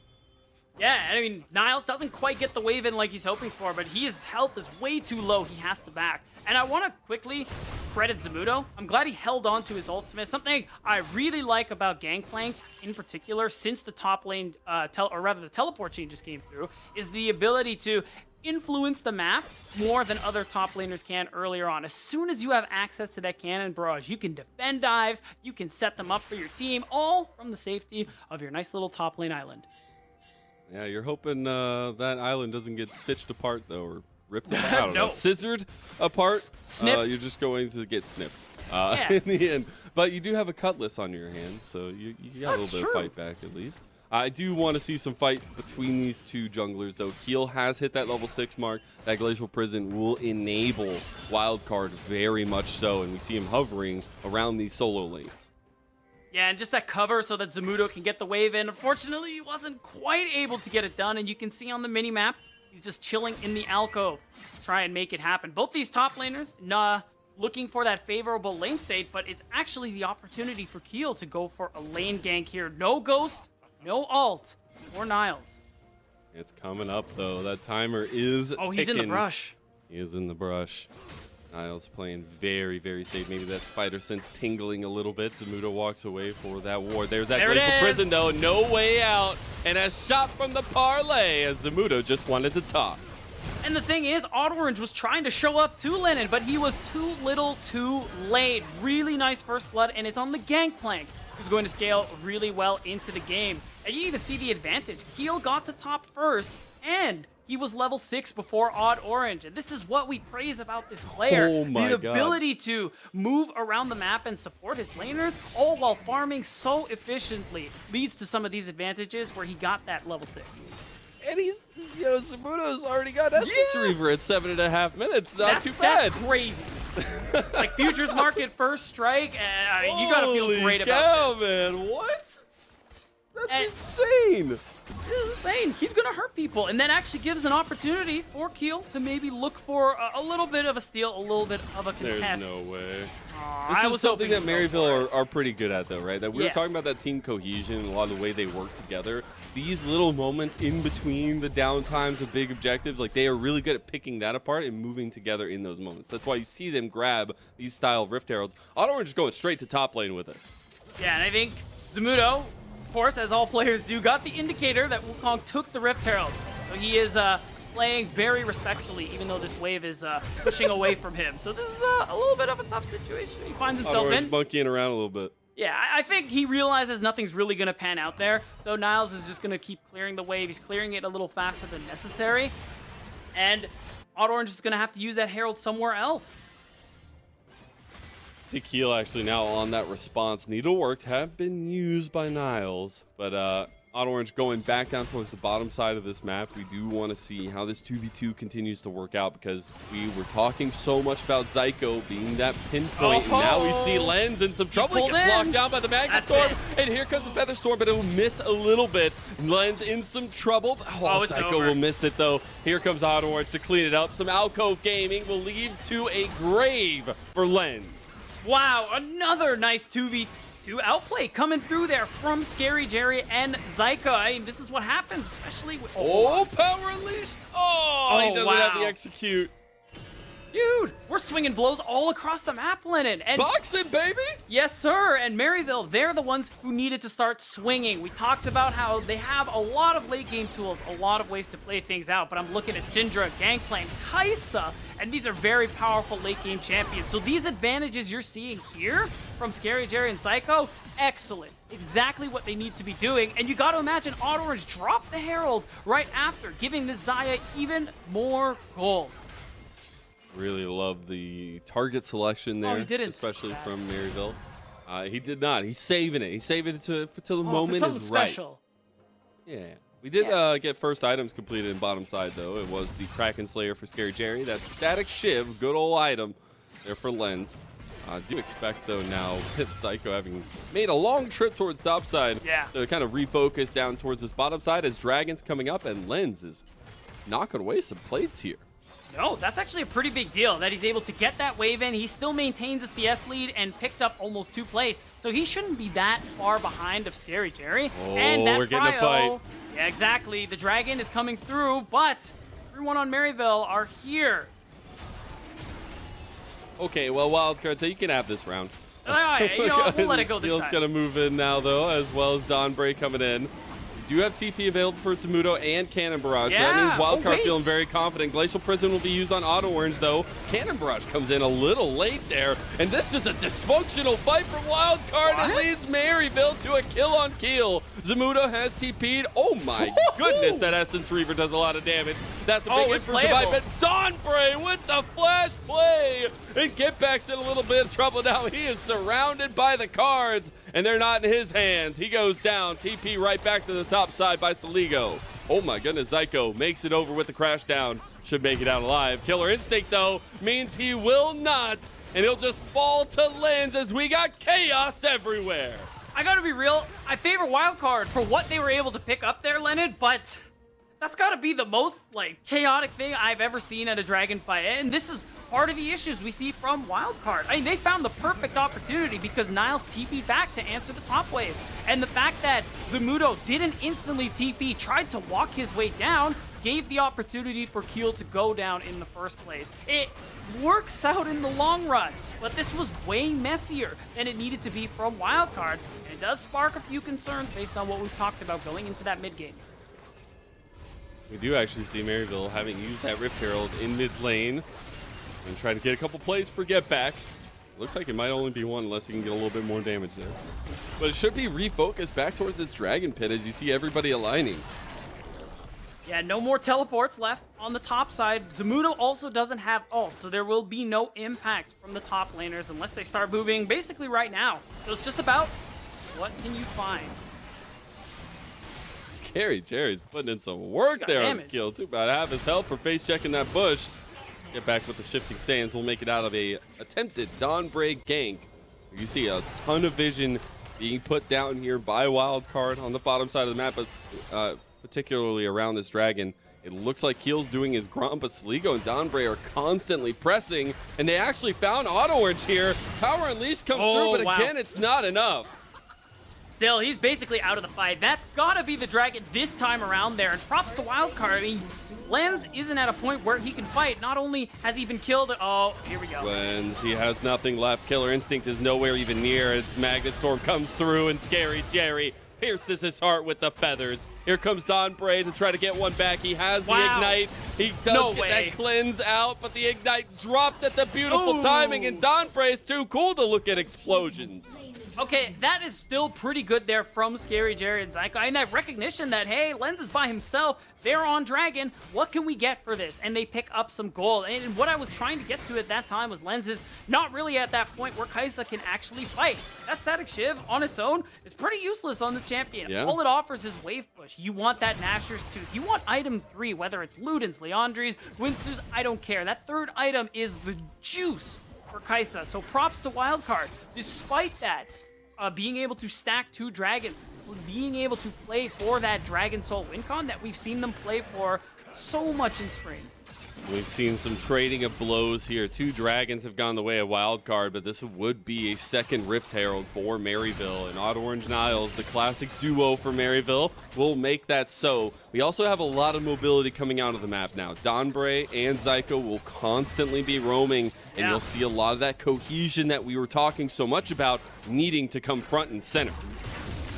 S2: Yeah, I mean, Niles doesn't quite get the wave in like he's hoping for, but his health is way too low. He has to back. And I want to quickly credit Zamudo. I'm glad he held on to his ultimate. Something I really like about Gangplank in particular, since the top lane, the teleport changes came through, is the ability to influence the map more than other top laners can earlier on. As soon as you have access to that cannon barrage, you can defend dives, you can set them up for your team, all from the safety of your nice little top lane island.
S3: Yeah, you're hoping that island doesn't get stitched apart, though, or ripped apart. I don't know. Scissored apart.
S2: Snipped.
S3: You're just going to get snipped in the end. But you do have a cutlass on your hands, so you got a little bit of fight back at least. I do want to see some fight between these two junglers, though. Keel has hit that level 6 mark. That Glacial Prison will enable Wildcard very much so, and we see him hovering around these solo lanes.
S2: Yeah, and just that cover so that Zamudo can get the wave in. Unfortunately, he wasn't quite able to get it done, and you can see on the mini-map, He's just chilling in the alcove to try and make it happen. Both these top laners, looking for that favorable lane state, but it's actually the opportunity for Keel to go for a lane gank here. No Ghost, no ult, or Niles.
S3: It's coming up, though. That timer is
S2: he's in the brush.
S3: He is in the brush. Niles playing very, very safe. Maybe that spider sense tingling a little bit. Zamudo walks away for that ward. There's that glacial prison, though. No way out. And a shot from the parlay as Zamudo just wanted to talk.
S2: And the thing is, Orange was trying to show up to Lennon, but he was too little too late. Really nice first blood, and it's on the Gangplank, who's going to scale really well into the game. And you even see the advantage. Keel got to top first, and he was level 6 before Orange. And this is what we praise about this player.
S3: Oh my
S2: the
S3: God.
S2: ability to move around the map and support his laners, all while farming so efficiently, leads to some of these advantages where he got that level 6.
S3: And he's, Zamudo's already got Essence Reaver at 7.5 minutes. Not too bad.
S2: That's crazy. Like Futures Market first strike, I mean, you gotta feel great about this.
S3: Man, what? That's insane.
S2: It's insane. He's gonna hurt people, and that actually gives an opportunity for Keel to maybe look for a little bit of a steal, a little bit of a contest.
S3: There's no way. This is something that Maryville are pretty good at, though, right? That we were talking about that team cohesion and a lot of the way they work together. These little moments in between the downtimes of big objectives, like they are really good at picking that apart and moving together in those moments. That's why you see them grab these style of Rift Heralds. Orange is going straight to top lane with it.
S2: Yeah, and I think Zamudo, of course, as all players do, got the indicator that Wukong took the Rift Herald. So he is playing very respectfully, even though this wave is pushing away from him. So this is a little bit of a tough situation he finds himself in.
S3: Monkeying around a little bit.
S2: Yeah, I think he realizes nothing's really going to pan out there. So Niles is just going to keep clearing the wave. He's clearing it a little faster than necessary. And Orange is going to have to use that Herald somewhere else.
S3: See Keel actually now on that response. Needlework have been used by Niles, but Orange going back down towards the bottom side of this map. We do want to see how this 2v2 continues to work out because we were talking so much about Zyko being that pinpoint, and now we see Lens in some trouble. He gets locked down by the Magnet Storm, and here comes the Feather Storm, but it'll miss a little bit. Lens in some trouble. Zyko will miss it, though. Here comes Orange to clean it up. Some alcove gaming will lead to a grave for Lens.
S2: Wow, another nice 2v2 outplay coming through there from Scary Jerry and Zyko. I mean, this is what happens, especially with...
S3: Power Unleashed! He doesn't have the execute.
S2: Dude, we're swinging blows all across the map, Lennon. And
S3: boxing, baby!
S2: Yes, sir. And Maryville, they're the ones who needed to start swinging. We talked about how they have a lot of late game tools, a lot of ways to play things out. But I'm looking at Syndra, Gangplank, Kai'Sa, and these are very powerful late game champions. So these advantages you're seeing here from Scary Jerry and Zyko, excellent. It's exactly what they need to be doing. And you got to imagine Orange dropped the Herald right after, giving the Xayah even more gold.
S3: Really love the target selection there, especially from Maryville. He did not. He's saving it. He's saving it till the moment is right.
S2: Special.
S3: Yeah. We did get first items completed in bottom side, though. It was the Kraken Slayer for Scary Jerry. That Static Shiv, good old item there for Lens. I do expect, though, now with Zyko having made a long trip towards top side to kind of refocus down towards this bottom side as Dragon's coming up, and Lens is knocking away some plates here.
S2: No, that's actually a pretty big deal that he's able to get that wave in. He still maintains a CS lead and picked up almost 2 plates. So he shouldn't be that far behind of Scary Jerry. And that
S3: we're getting a fight.
S2: Yeah, exactly. The Dragon is coming through, but everyone on Maryville are here.
S3: Okay, well, Wildcard, so you can have this round.
S2: All right, you know what? We'll let it go this
S3: Keel's
S2: time.
S3: going to move in now, though, as well as Dawnbray coming in. Do have TP available for Zamudo and Cannon Barrage.
S2: Yeah.
S3: So that means Wildcard feeling very confident. Glacial Prison will be used on Orange, though. Cannon Barrage comes in a little late there. And this is a dysfunctional fight for Wildcard. It leads Maryville to a kill on Keel. Zamudo has TP'd. Oh my goodness, that Essence Reaver does a lot of damage. That's a big hit for survival. But Dawnbray with the flash play. And Get Back's in a little bit of trouble now. He is surrounded by the cards, and they're not in his hands. He goes down. TP right back to the top side by Saligo. Oh my goodness, Zyko makes it over with the crash down. Should make it out alive. Killer Instinct, though, means he will not, and he'll just fall to Lens as we got chaos everywhere.
S2: I gotta be real, I favor Wildcard for what they were able to pick up there, Leonard, but That's got to be the most like chaotic thing I've ever seen at a Dragon fight. And this is part of the issues we see from Wildcard. I mean, they found the perfect opportunity because Niles TP'd back to answer the top wave. And the fact that Zamudo didn't instantly TP, tried to walk his way down, gave the opportunity for Keel to go down in the first place. It works out in the long run, but this was way messier than it needed to be from Wildcard. And it does spark a few concerns based on what we've talked about going into that mid game.
S3: We do actually see Maryville having used that Rift Herald in mid lane and trying to get a couple plays per get back. Looks like it might only be one unless he can get a little bit more damage there. But it should be refocused back towards this Dragon Pit as you see everybody aligning.
S2: Yeah, no more teleports left on the top side. Zamudo also doesn't have ult, so there will be no impact from the top laners unless they start moving basically right now. So it's just about what can you find?
S3: Scary Jerry's putting in some work there on the kill, too. About half his health for face checking that bush. Get back with the shifting sands. We'll make it out of a attempted Dawnbreak gank. You see a ton of vision being put down here by Wildcard on the bottom side of the map, but particularly around this dragon. It looks like Keel's doing his grunt, but Sligo and Dawnbreak are constantly pressing, and they actually found Auto Orange here. Power Unleashed comes through, but again, it's not enough.
S2: Still, he's basically out of the fight. That's gotta be the dragon this time around there, and props to Wildcard. I mean, Lens isn't at a point where he can fight. Not only has he been killed, oh, here we go.
S3: Lens, he has nothing left. Killer Instinct is nowhere even near as Magnet Storm comes through, and Scary Jerry pierces his heart with the feathers. Here comes Dawnbreak to try to get one back. He has the Ignite. He does get that cleanse out, but the Ignite dropped at the beautiful timing, and Dawnbreak is too cool to look at explosions.
S2: Okay, that is still pretty good there from Scary Jerry and Zyko. And that recognition that, hey, Lens is by himself. They're on Dragon. What can we get for this? And they pick up some gold. And what I was trying to get to at that time was Lens is not really at that point where Kai'Sa can actually fight. That Static Shiv on its own is pretty useless on this champion.
S3: Yeah.
S2: All it offers is Wave Push. You want that Nashor's Tooth. You want item 3, whether it's Luden's, Leandri's, Winsu's, I don't care. That third item is the juice for Kai'Sa. So props to Wildcard. Despite that, being able to stack 2 dragons, being able to play for that Dragon Soul win con that we've seen them play for so much in spring.
S3: We've seen some trading of blows here. 2 dragons have gone the way of Wildcard, but this would be a second Rift Herald for Maryville. And Auto Orange Niles, the classic duo for Maryville, will make that so. We also have a lot of mobility coming out of the map now. Dawnbreak and Zyko will constantly be roaming, and you'll see a lot of that cohesion that we were talking so much about needing to come front and center.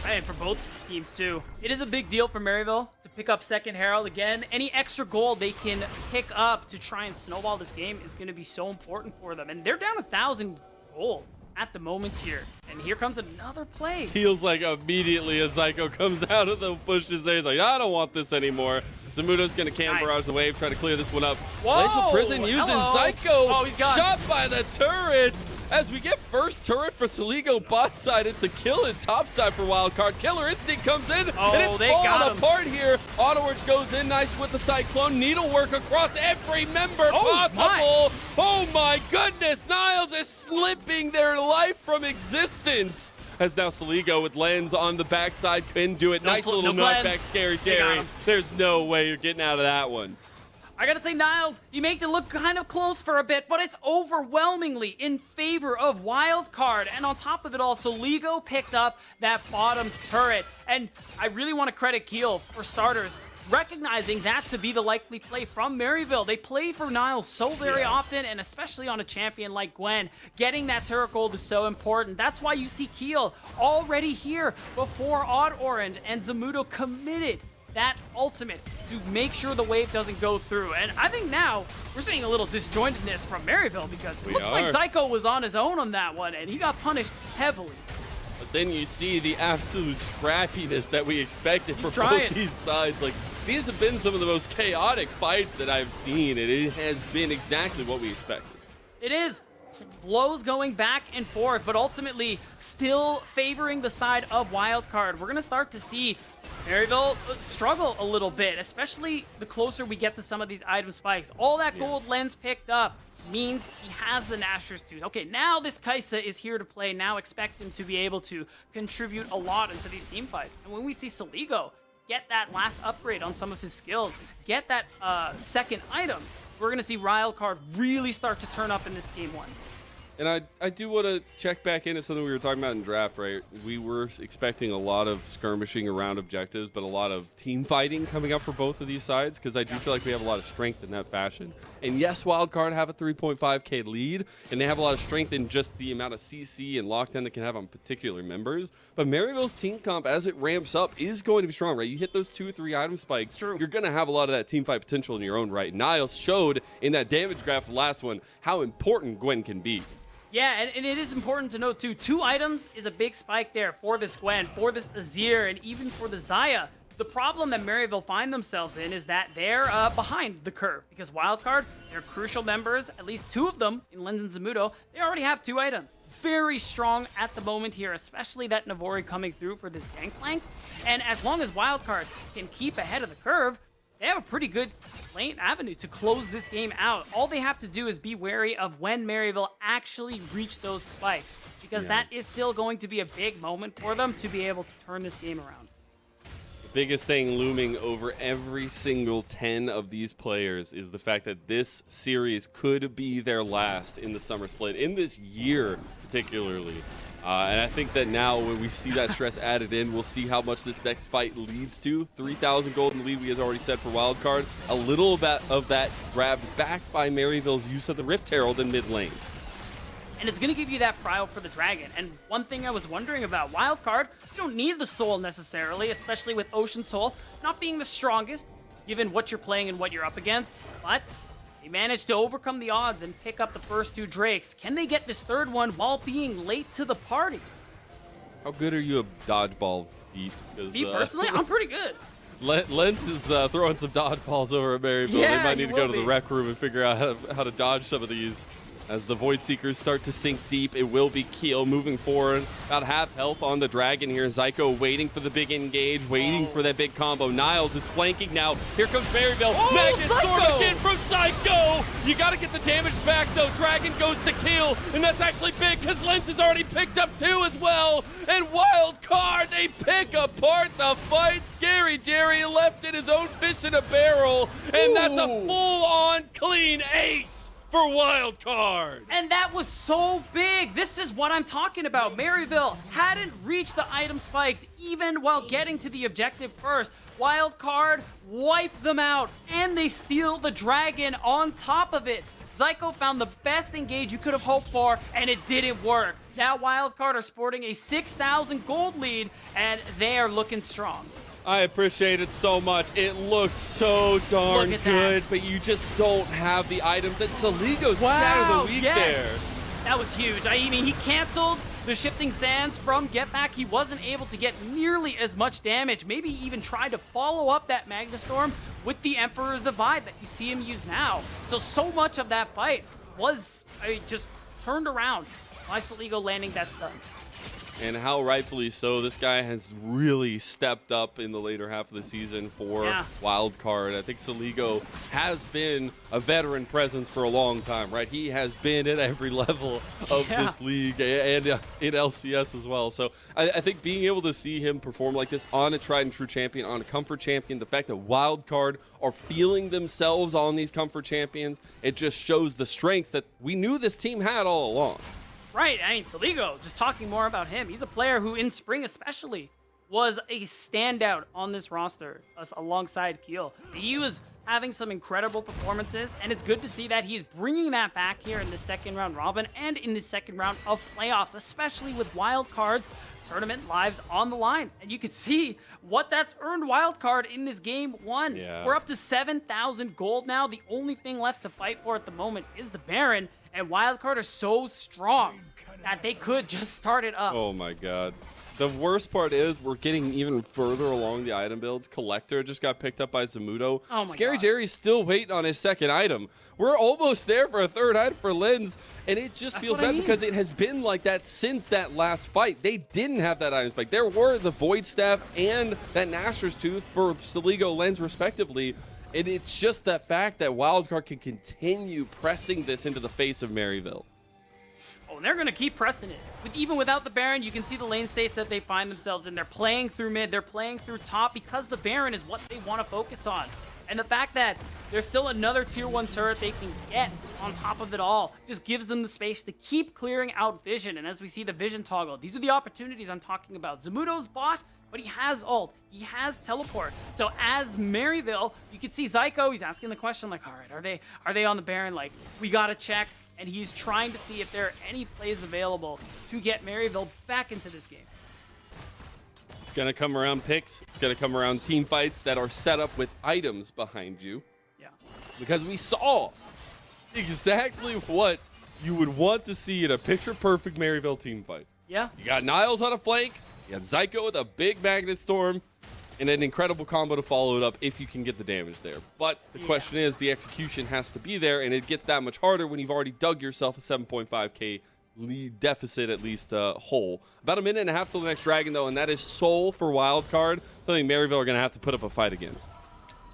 S2: And for both teams, too. It is a big deal for Maryville to pick up second Herald. Again, any extra gold they can pick up to try and snowball this game is going to be so important for them. And they're down 1,000 gold at the moment here. And here comes another play.
S3: Feels like immediately as Zyko comes out of the bushes there, he's like, I don't want this anymore. Zamudo's going to camber out of the wave, try to clear this one up. Glacial Prison using Zyko.
S2: Oh, he's gone.
S3: Shot by the turret. As we get first turret for Sligo bot side, it's a kill and top side for Wildcard. Killer Instinct comes in, and it's falling apart here. Auto Orange goes in nice with the Cyclone. Needlework across every member possible. Oh my goodness, Niles is slipping their life from existence. As now Sligo with Lens on the backside can do it. Nice little knockback, Scary Jerry. There's no way you're getting out of that one.
S2: I gotta say, Niles, he made it look kind of close for a bit, but it's overwhelmingly in favor of Wildcard. And on top of it all, Sligo picked up that bottom turret. And I really want to credit Keel, for starters, recognizing that to be the likely play from Maryville. They play for Niles so very often, and especially on a champion like Gwen. Getting that turret gold is so important. That's why you see Keel already here before Odd Orange, and Zamudo committed that ultimate to make sure the wave doesn't go through. And I think now we're seeing a little disjointedness from Maryville because it looked like Zyko was on his own on that one, and he got punished heavily.
S3: But then you see the absolute scrappiness that we expected for both these sides. Like, these have been some of the most chaotic fights that I've seen, and it has been exactly what we expected.
S2: It is. Blows going back and forth, but ultimately still favoring the side of Wildcard. We're going to start to see Maryville struggle a little bit, especially the closer we get to some of these item spikes. All that gold Lens picked up means he has the Nashor's Tooth. Okay, now this Kai'Sa is here to play. Now expect him to be able to contribute a lot into these team fights. And when we see Sligo get that last upgrade on some of his skills, get that second item, we're going to see Wildcard really start to turn up in this game 1.
S3: And I do want to check back into something we were talking about in draft, right? We were expecting a lot of skirmishing around objectives, but a lot of team fighting coming up for both of these sides, because I do feel like we have a lot of strength in that fashion. And yes, Wildcard have a 3.5k lead, and they have a lot of strength in just the amount of CC and lockdown they can have on particular members. But Maryville's team comp, as it ramps up, is going to be strong, right? You hit those 2-3 item spikes,
S2: True.
S3: You're going to have a lot of that team fight potential in your own right. Niles showed in that damage graph, the last one, how important Gwen can be.
S2: Yeah, and it is important to note, too, 2 items is a big spike there for this Gwen, for this Azir, and even for the Xayah. The problem that Maryville find themselves in is that they're behind the curve, because Wildcard, they're crucial members, at least 2 of them in Lens and Zamudo, they already have 2 items. Very strong at the moment here, especially that Navori coming through for this Gangplank. And as long as Wildcard can keep ahead of the curve, they have a pretty good lane avenue to close this game out. All they have to do is be wary of when Maryville actually reach those spikes, because that is still going to be a big moment for them to be able to turn this game around.
S3: The biggest thing looming over every single 10 of these players is the fact that this series could be their last in the summer split, in this year particularly. And I think that now when we see that stress added in, we'll see how much this next fight leads to. 3,000 gold in the lead, we have already said, for Wildcard. A little bit of that grabbed back by Maryville's use of the Rift Herald in mid lane.
S2: And it's going to give you that prio for the Dragon. And one thing I was wondering about, Wildcard, you don't need the Soul necessarily, especially with Ocean Soul not being the strongest, given what you're playing and what you're up against. But they managed to overcome the odds and pick up the first 2 Drakes. Can they get this 3rd one while being late to the party?
S3: How good are you at dodgeball, Pete?
S2: Me personally, I'm pretty good.
S3: Lens is throwing some dodgeballs over at Maryville.
S2: Yeah,
S3: they might need to go to the
S2: be.
S3: rec room and figure out how to dodge some of these. As the Void Seekers start to sink deep, it will be Keel moving forward. About half health on the Dragon here. Zyko waiting for the big engage, waiting for that big combo. Niles is flanking now. Here comes Maryville. Magnus Sword again from Zyko. You got to get the damage back, though. Dragon goes to kill, and that's actually big because Lens has already picked up 2 as well. And Wildcard, they pick apart the fight. Scary Jerry left in his own fish in a barrel, and that's a full-on clean ace for Wildcard.
S2: And that was so big. This is what I'm talking about. Maryville hadn't reached the item spikes even while getting to the objective first. Wildcard wiped them out, and they steal the Dragon on top of it. Zyko found the best engage you could have hoped for, and it didn't work. Now Wildcard are sporting a 6,000 gold lead, and they are looking strong.
S3: I appreciate it so much. It looked so darn good, but you just don't have the items. And Saligo scattered the weak there.
S2: That was huge. I mean, he canceled the Shifting Sands from Get Back. He wasn't able to get nearly as much damage. Maybe even tried to follow up that Magnastorm with the Emperor's Divide that you see him use now. So much of that fight was just turned around by Saligo landing that stun.
S3: And how rightfully so. This guy has really stepped up in the later half of the season for Wildcard. I think Saligo has been a veteran presence for a long time, right? He has been at every level of this league and in LCS as well. So I think being able to see him perform like this on a tried and true champion, on a comfort champion, the fact that Wildcard are feeling themselves on these comfort champions, it just shows the strengths that we knew this team had all along.
S2: Right, I mean, Saligo, just talking more about him, he's a player who in spring especially was a standout on this roster alongside Keel. He was having some incredible performances, and it's good to see that he's bringing that back here in the second round robin and in the second round of playoffs, especially with Wildcard's tournament lives on the line. And you can see what that's earned Wildcard in this game 1.
S3: Yeah.
S2: We're up to 7,000 gold now. The only thing left to fight for at the moment is the Baron. And Wildcard are so strong that they could just start it up.
S3: Oh my god. The worst part is we're getting even further along the item builds. Collector just got picked up by Zamudo.
S2: Oh my
S3: Scary
S2: God.
S3: Jerry's still waiting on his second item. We're almost there for a third item for Lens, and it just feels bad because it has been like that since that last fight. They didn't have that item spike. There were the Void Staff and that Nashor's Tooth for Saligo, Lens respectively. And it's just that fact that Wildcard can continue pressing this into the face of Maryville.
S2: Oh, and they're going to keep pressing it. Even without the Baron, you can see the lane states that they find themselves in. They're playing through mid, they're playing through top because the Baron is what they want to focus on. And the fact that there's still another tier 1 turret they can get on top of it all just gives them the space to keep clearing out vision. And as we see the vision toggle, these are the opportunities I'm talking about. Zamudo's bot, but he has ult, he has teleport. So as Maryville, you can see Zyko, he's asking the question like, all right, are they on the Baron? Like, we gotta check. And he's trying to see if there are any plays available to get Maryville back into this game.
S3: It's going to come around picks. It's going to come around team fights that are set up with items behind you.
S2: Yeah.
S3: Because we saw exactly what you would want to see in a picture-perfect Maryville team fight.
S2: Yeah.
S3: You got Niles on a flank. You got Zyko with a big Magnet Storm. And an incredible combo to follow it up if you can get the damage there. But the question is, the execution has to be there, and it gets that much harder when you've already dug yourself a 7.5k lead deficit, at least hole. About a minute and a half till the next dragon, though, and that is Soul for Wildcard. Something Maryville are going to have to put up a fight against.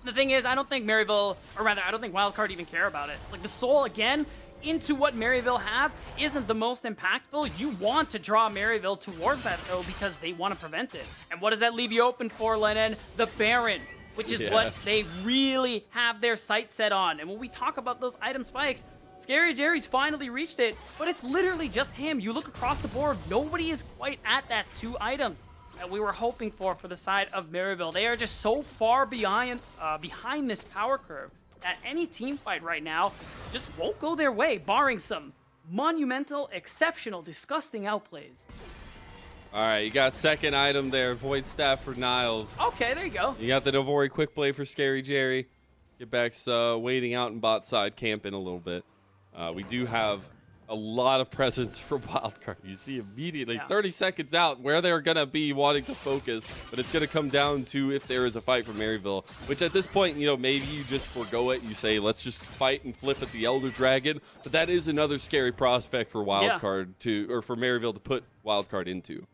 S2: The thing is, I don't think Maryville, or rather, I don't think Wildcard even care about it. Like, the Soul, again, into what Maryville have isn't the most impactful. You want to draw Maryville towards that, though, because they want to prevent it. And what does that leave you open for, Lennon? The Baron, which is what they really have their sights set on. And when we talk about those item spikes, Scary Jerry's finally reached it, but it's literally just him. You look across the board, nobody is quite at that 2 items that we were hoping for the side of Maryville. They are just so far behind this power curve that any team fight right now just won't go their way, barring some monumental, exceptional, disgusting outplays.
S3: All right, you got second item there, Void Staff for Niles.
S2: Okay, there you go.
S3: You got the Novori quick play for Scary Jerry. Get back's waiting out in bot side, camping a little bit. We do have a lot of presence for Wildcard. You see immediately, 30 seconds out, where they're going to be wanting to focus, but it's going to come down to if there is a fight for Maryville, which at this point, you know, maybe you just forgo it. You say, let's just fight and flip at the Elder Dragon, but that is another scary prospect for Wildcard or for Maryville to put Wildcard into.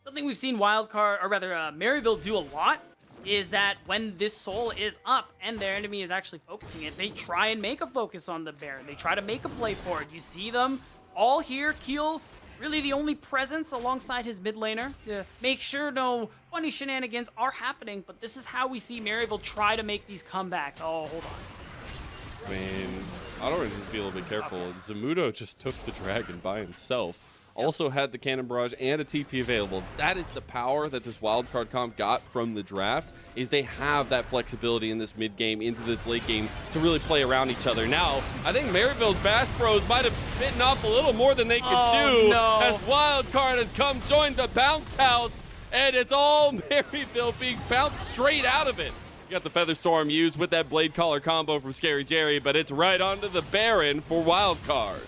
S2: Something we've seen Wildcard, or rather Maryville do a lot is that when this Soul is up and their enemy is actually focusing it, they try and make a focus on the Baron. They try to make a play for it. You see them all here. Keel, really the only presence alongside his mid laner to make sure no funny shenanigans are happening, but this is how we see Maryville try to make these comebacks. Oh, hold on.
S3: I mean, I don't even feel a bit careful. Okay. Zamudo just took the dragon by himself. Also had the Cannon Barrage and a TP available. That is the power that this Wildcard comp got from the draft, is they have that flexibility in this mid game into this late game to really play around each other. Now, I think Maryville's Bash Bros might have bitten off a little more than they could chew as Wildcard has come join the bounce house, and it's all Maryville being bounced straight out of it. You got the Feather Storm used with that Blade Collar combo from Scary Jerry, but it's right onto the Baron for Wildcard.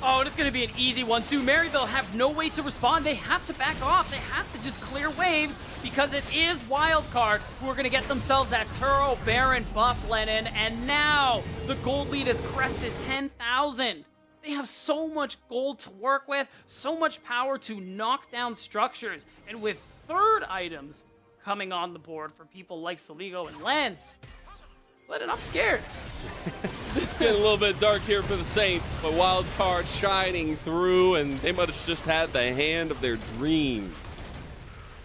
S2: Oh, and it's going to be an easy one, too. Maryville have no way to respond. They have to back off. They have to just clear waves because it is Wildcard who are going to get themselves that Turo Baron buff, Lennon. And now the gold lead has crested 10,000. They have so much gold to work with, so much power to knock down structures. And with third items coming on the board for people like Soligo and Lance, Lennon, I'm scared.
S3: It's getting a little bit dark here for the Saints, but Wildcard shining through, and they might have just had the hand of their dreams.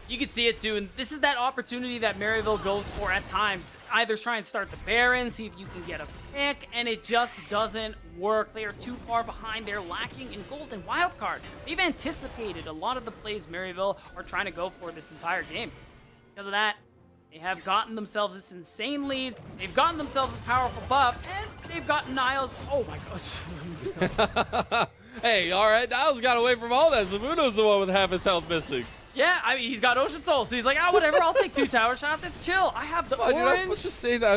S2: You can see it too, and this is that opportunity that Maryville goes for at times. Either try and start the Baron, see if you can get a pick, and it just doesn't work. They are too far behind. They're lacking in gold and Wildcard. They've anticipated a lot of the plays Maryville are trying to go for this entire game. Because of that, they have gotten themselves this insane lead. They've gotten themselves this powerful buff, and they've gotten Niles. Oh my gosh.
S3: Hey, all right, Niles got away from all that. Zamudo's the one with half his health missing.
S2: Yeah, I mean, he's got Ocean Soul, so he's like, whatever, I'll take 2 tower shots. It's chill. I have the orange.
S3: You're not supposed to say that. I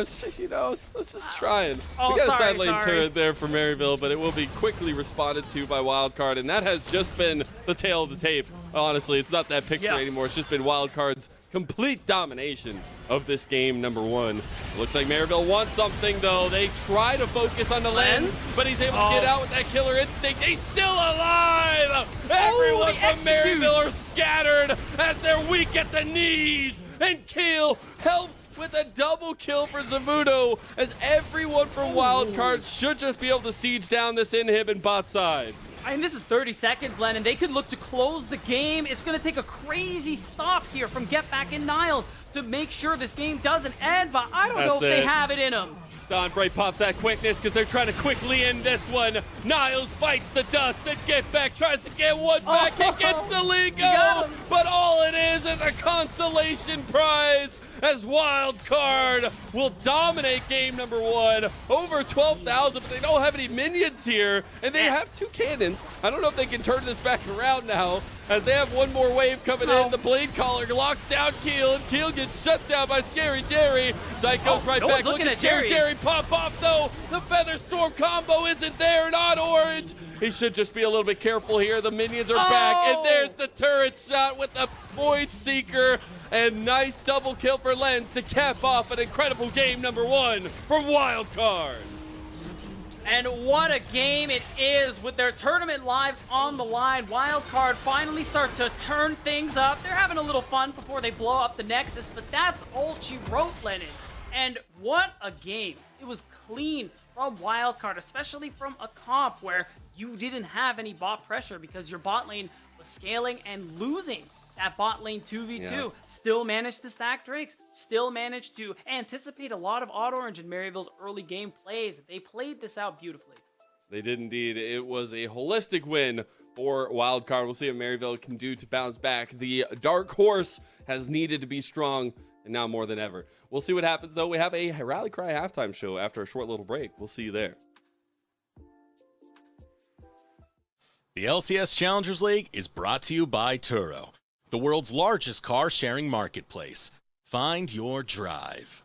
S3: was just trying.
S2: Oh,
S3: we got a
S2: sorry,
S3: side lane turret there for Maryville, but it will be quickly responded to by Wildcard, and that has just been the tail of the tape. Honestly, it's not that picture anymore. It's just been Wildcard's complete domination of this game, number 1. Looks like Maryville wants something, though. They try to focus on the lens, but he's able to get out with that killer instinct. He's still alive! Everyone from Maryville are scattered as they're weak at the knees, and Keel helps with a double kill for Zamudo, as everyone from Wildcard should just be able to siege down this inhib and bot side.
S2: I mean, this is 30 seconds, Lennon. They could look to close the game. It's going to take a crazy stop here from Get Back and Niles to make sure this game doesn't end, but I don't know if they have it in them.
S3: Donbray pops that quickness because they're trying to quickly end this one. Niles bites the dust, then Get Back tries to get one back. He gets the lead go, but all it is a consolation prize as Wildcard will dominate game number 1. Over 12,000, but they don't have any minions here, and they have 2 cannons. I don't know if they can turn this back around now, as they have one more wave coming in. The Blade Caller locks down Keel, and Keel gets shut down by Scary Jerry. Zyke goes right back. Look at Scary Jerry pop off, though. The Feather Storm combo isn't there, not Orange. He should just be a little bit careful here. The minions are back, and there's the turret shot with the Void Seeker. And nice double kill for Lens to cap off an incredible game number 1 from Wildcard.
S2: And what a game it is with their tournament lives on the line. Wildcard finally starts to turn things up. They're having a little fun before they blow up the Nexus, but that's all she wrote, Lennon. And what a game. It was clean from Wildcard, especially from a comp where you didn't have any bot pressure because your bot lane was scaling and losing that bot lane 2v2. Yeah. Still managed to stack Drakes, still managed to anticipate a lot of Odd Orange in Maryville's early game plays. They played this out beautifully.
S3: They did indeed. It was a holistic win for Wildcard. We'll see what Maryville can do to bounce back. The Dark Horse has needed to be strong, and now more than ever. We'll see what happens, though. We have a Rally Cry halftime show after a short little break. We'll see you there.
S4: The LCS Challengers League is brought to you by Turo, the world's largest car-sharing marketplace. Find your drive.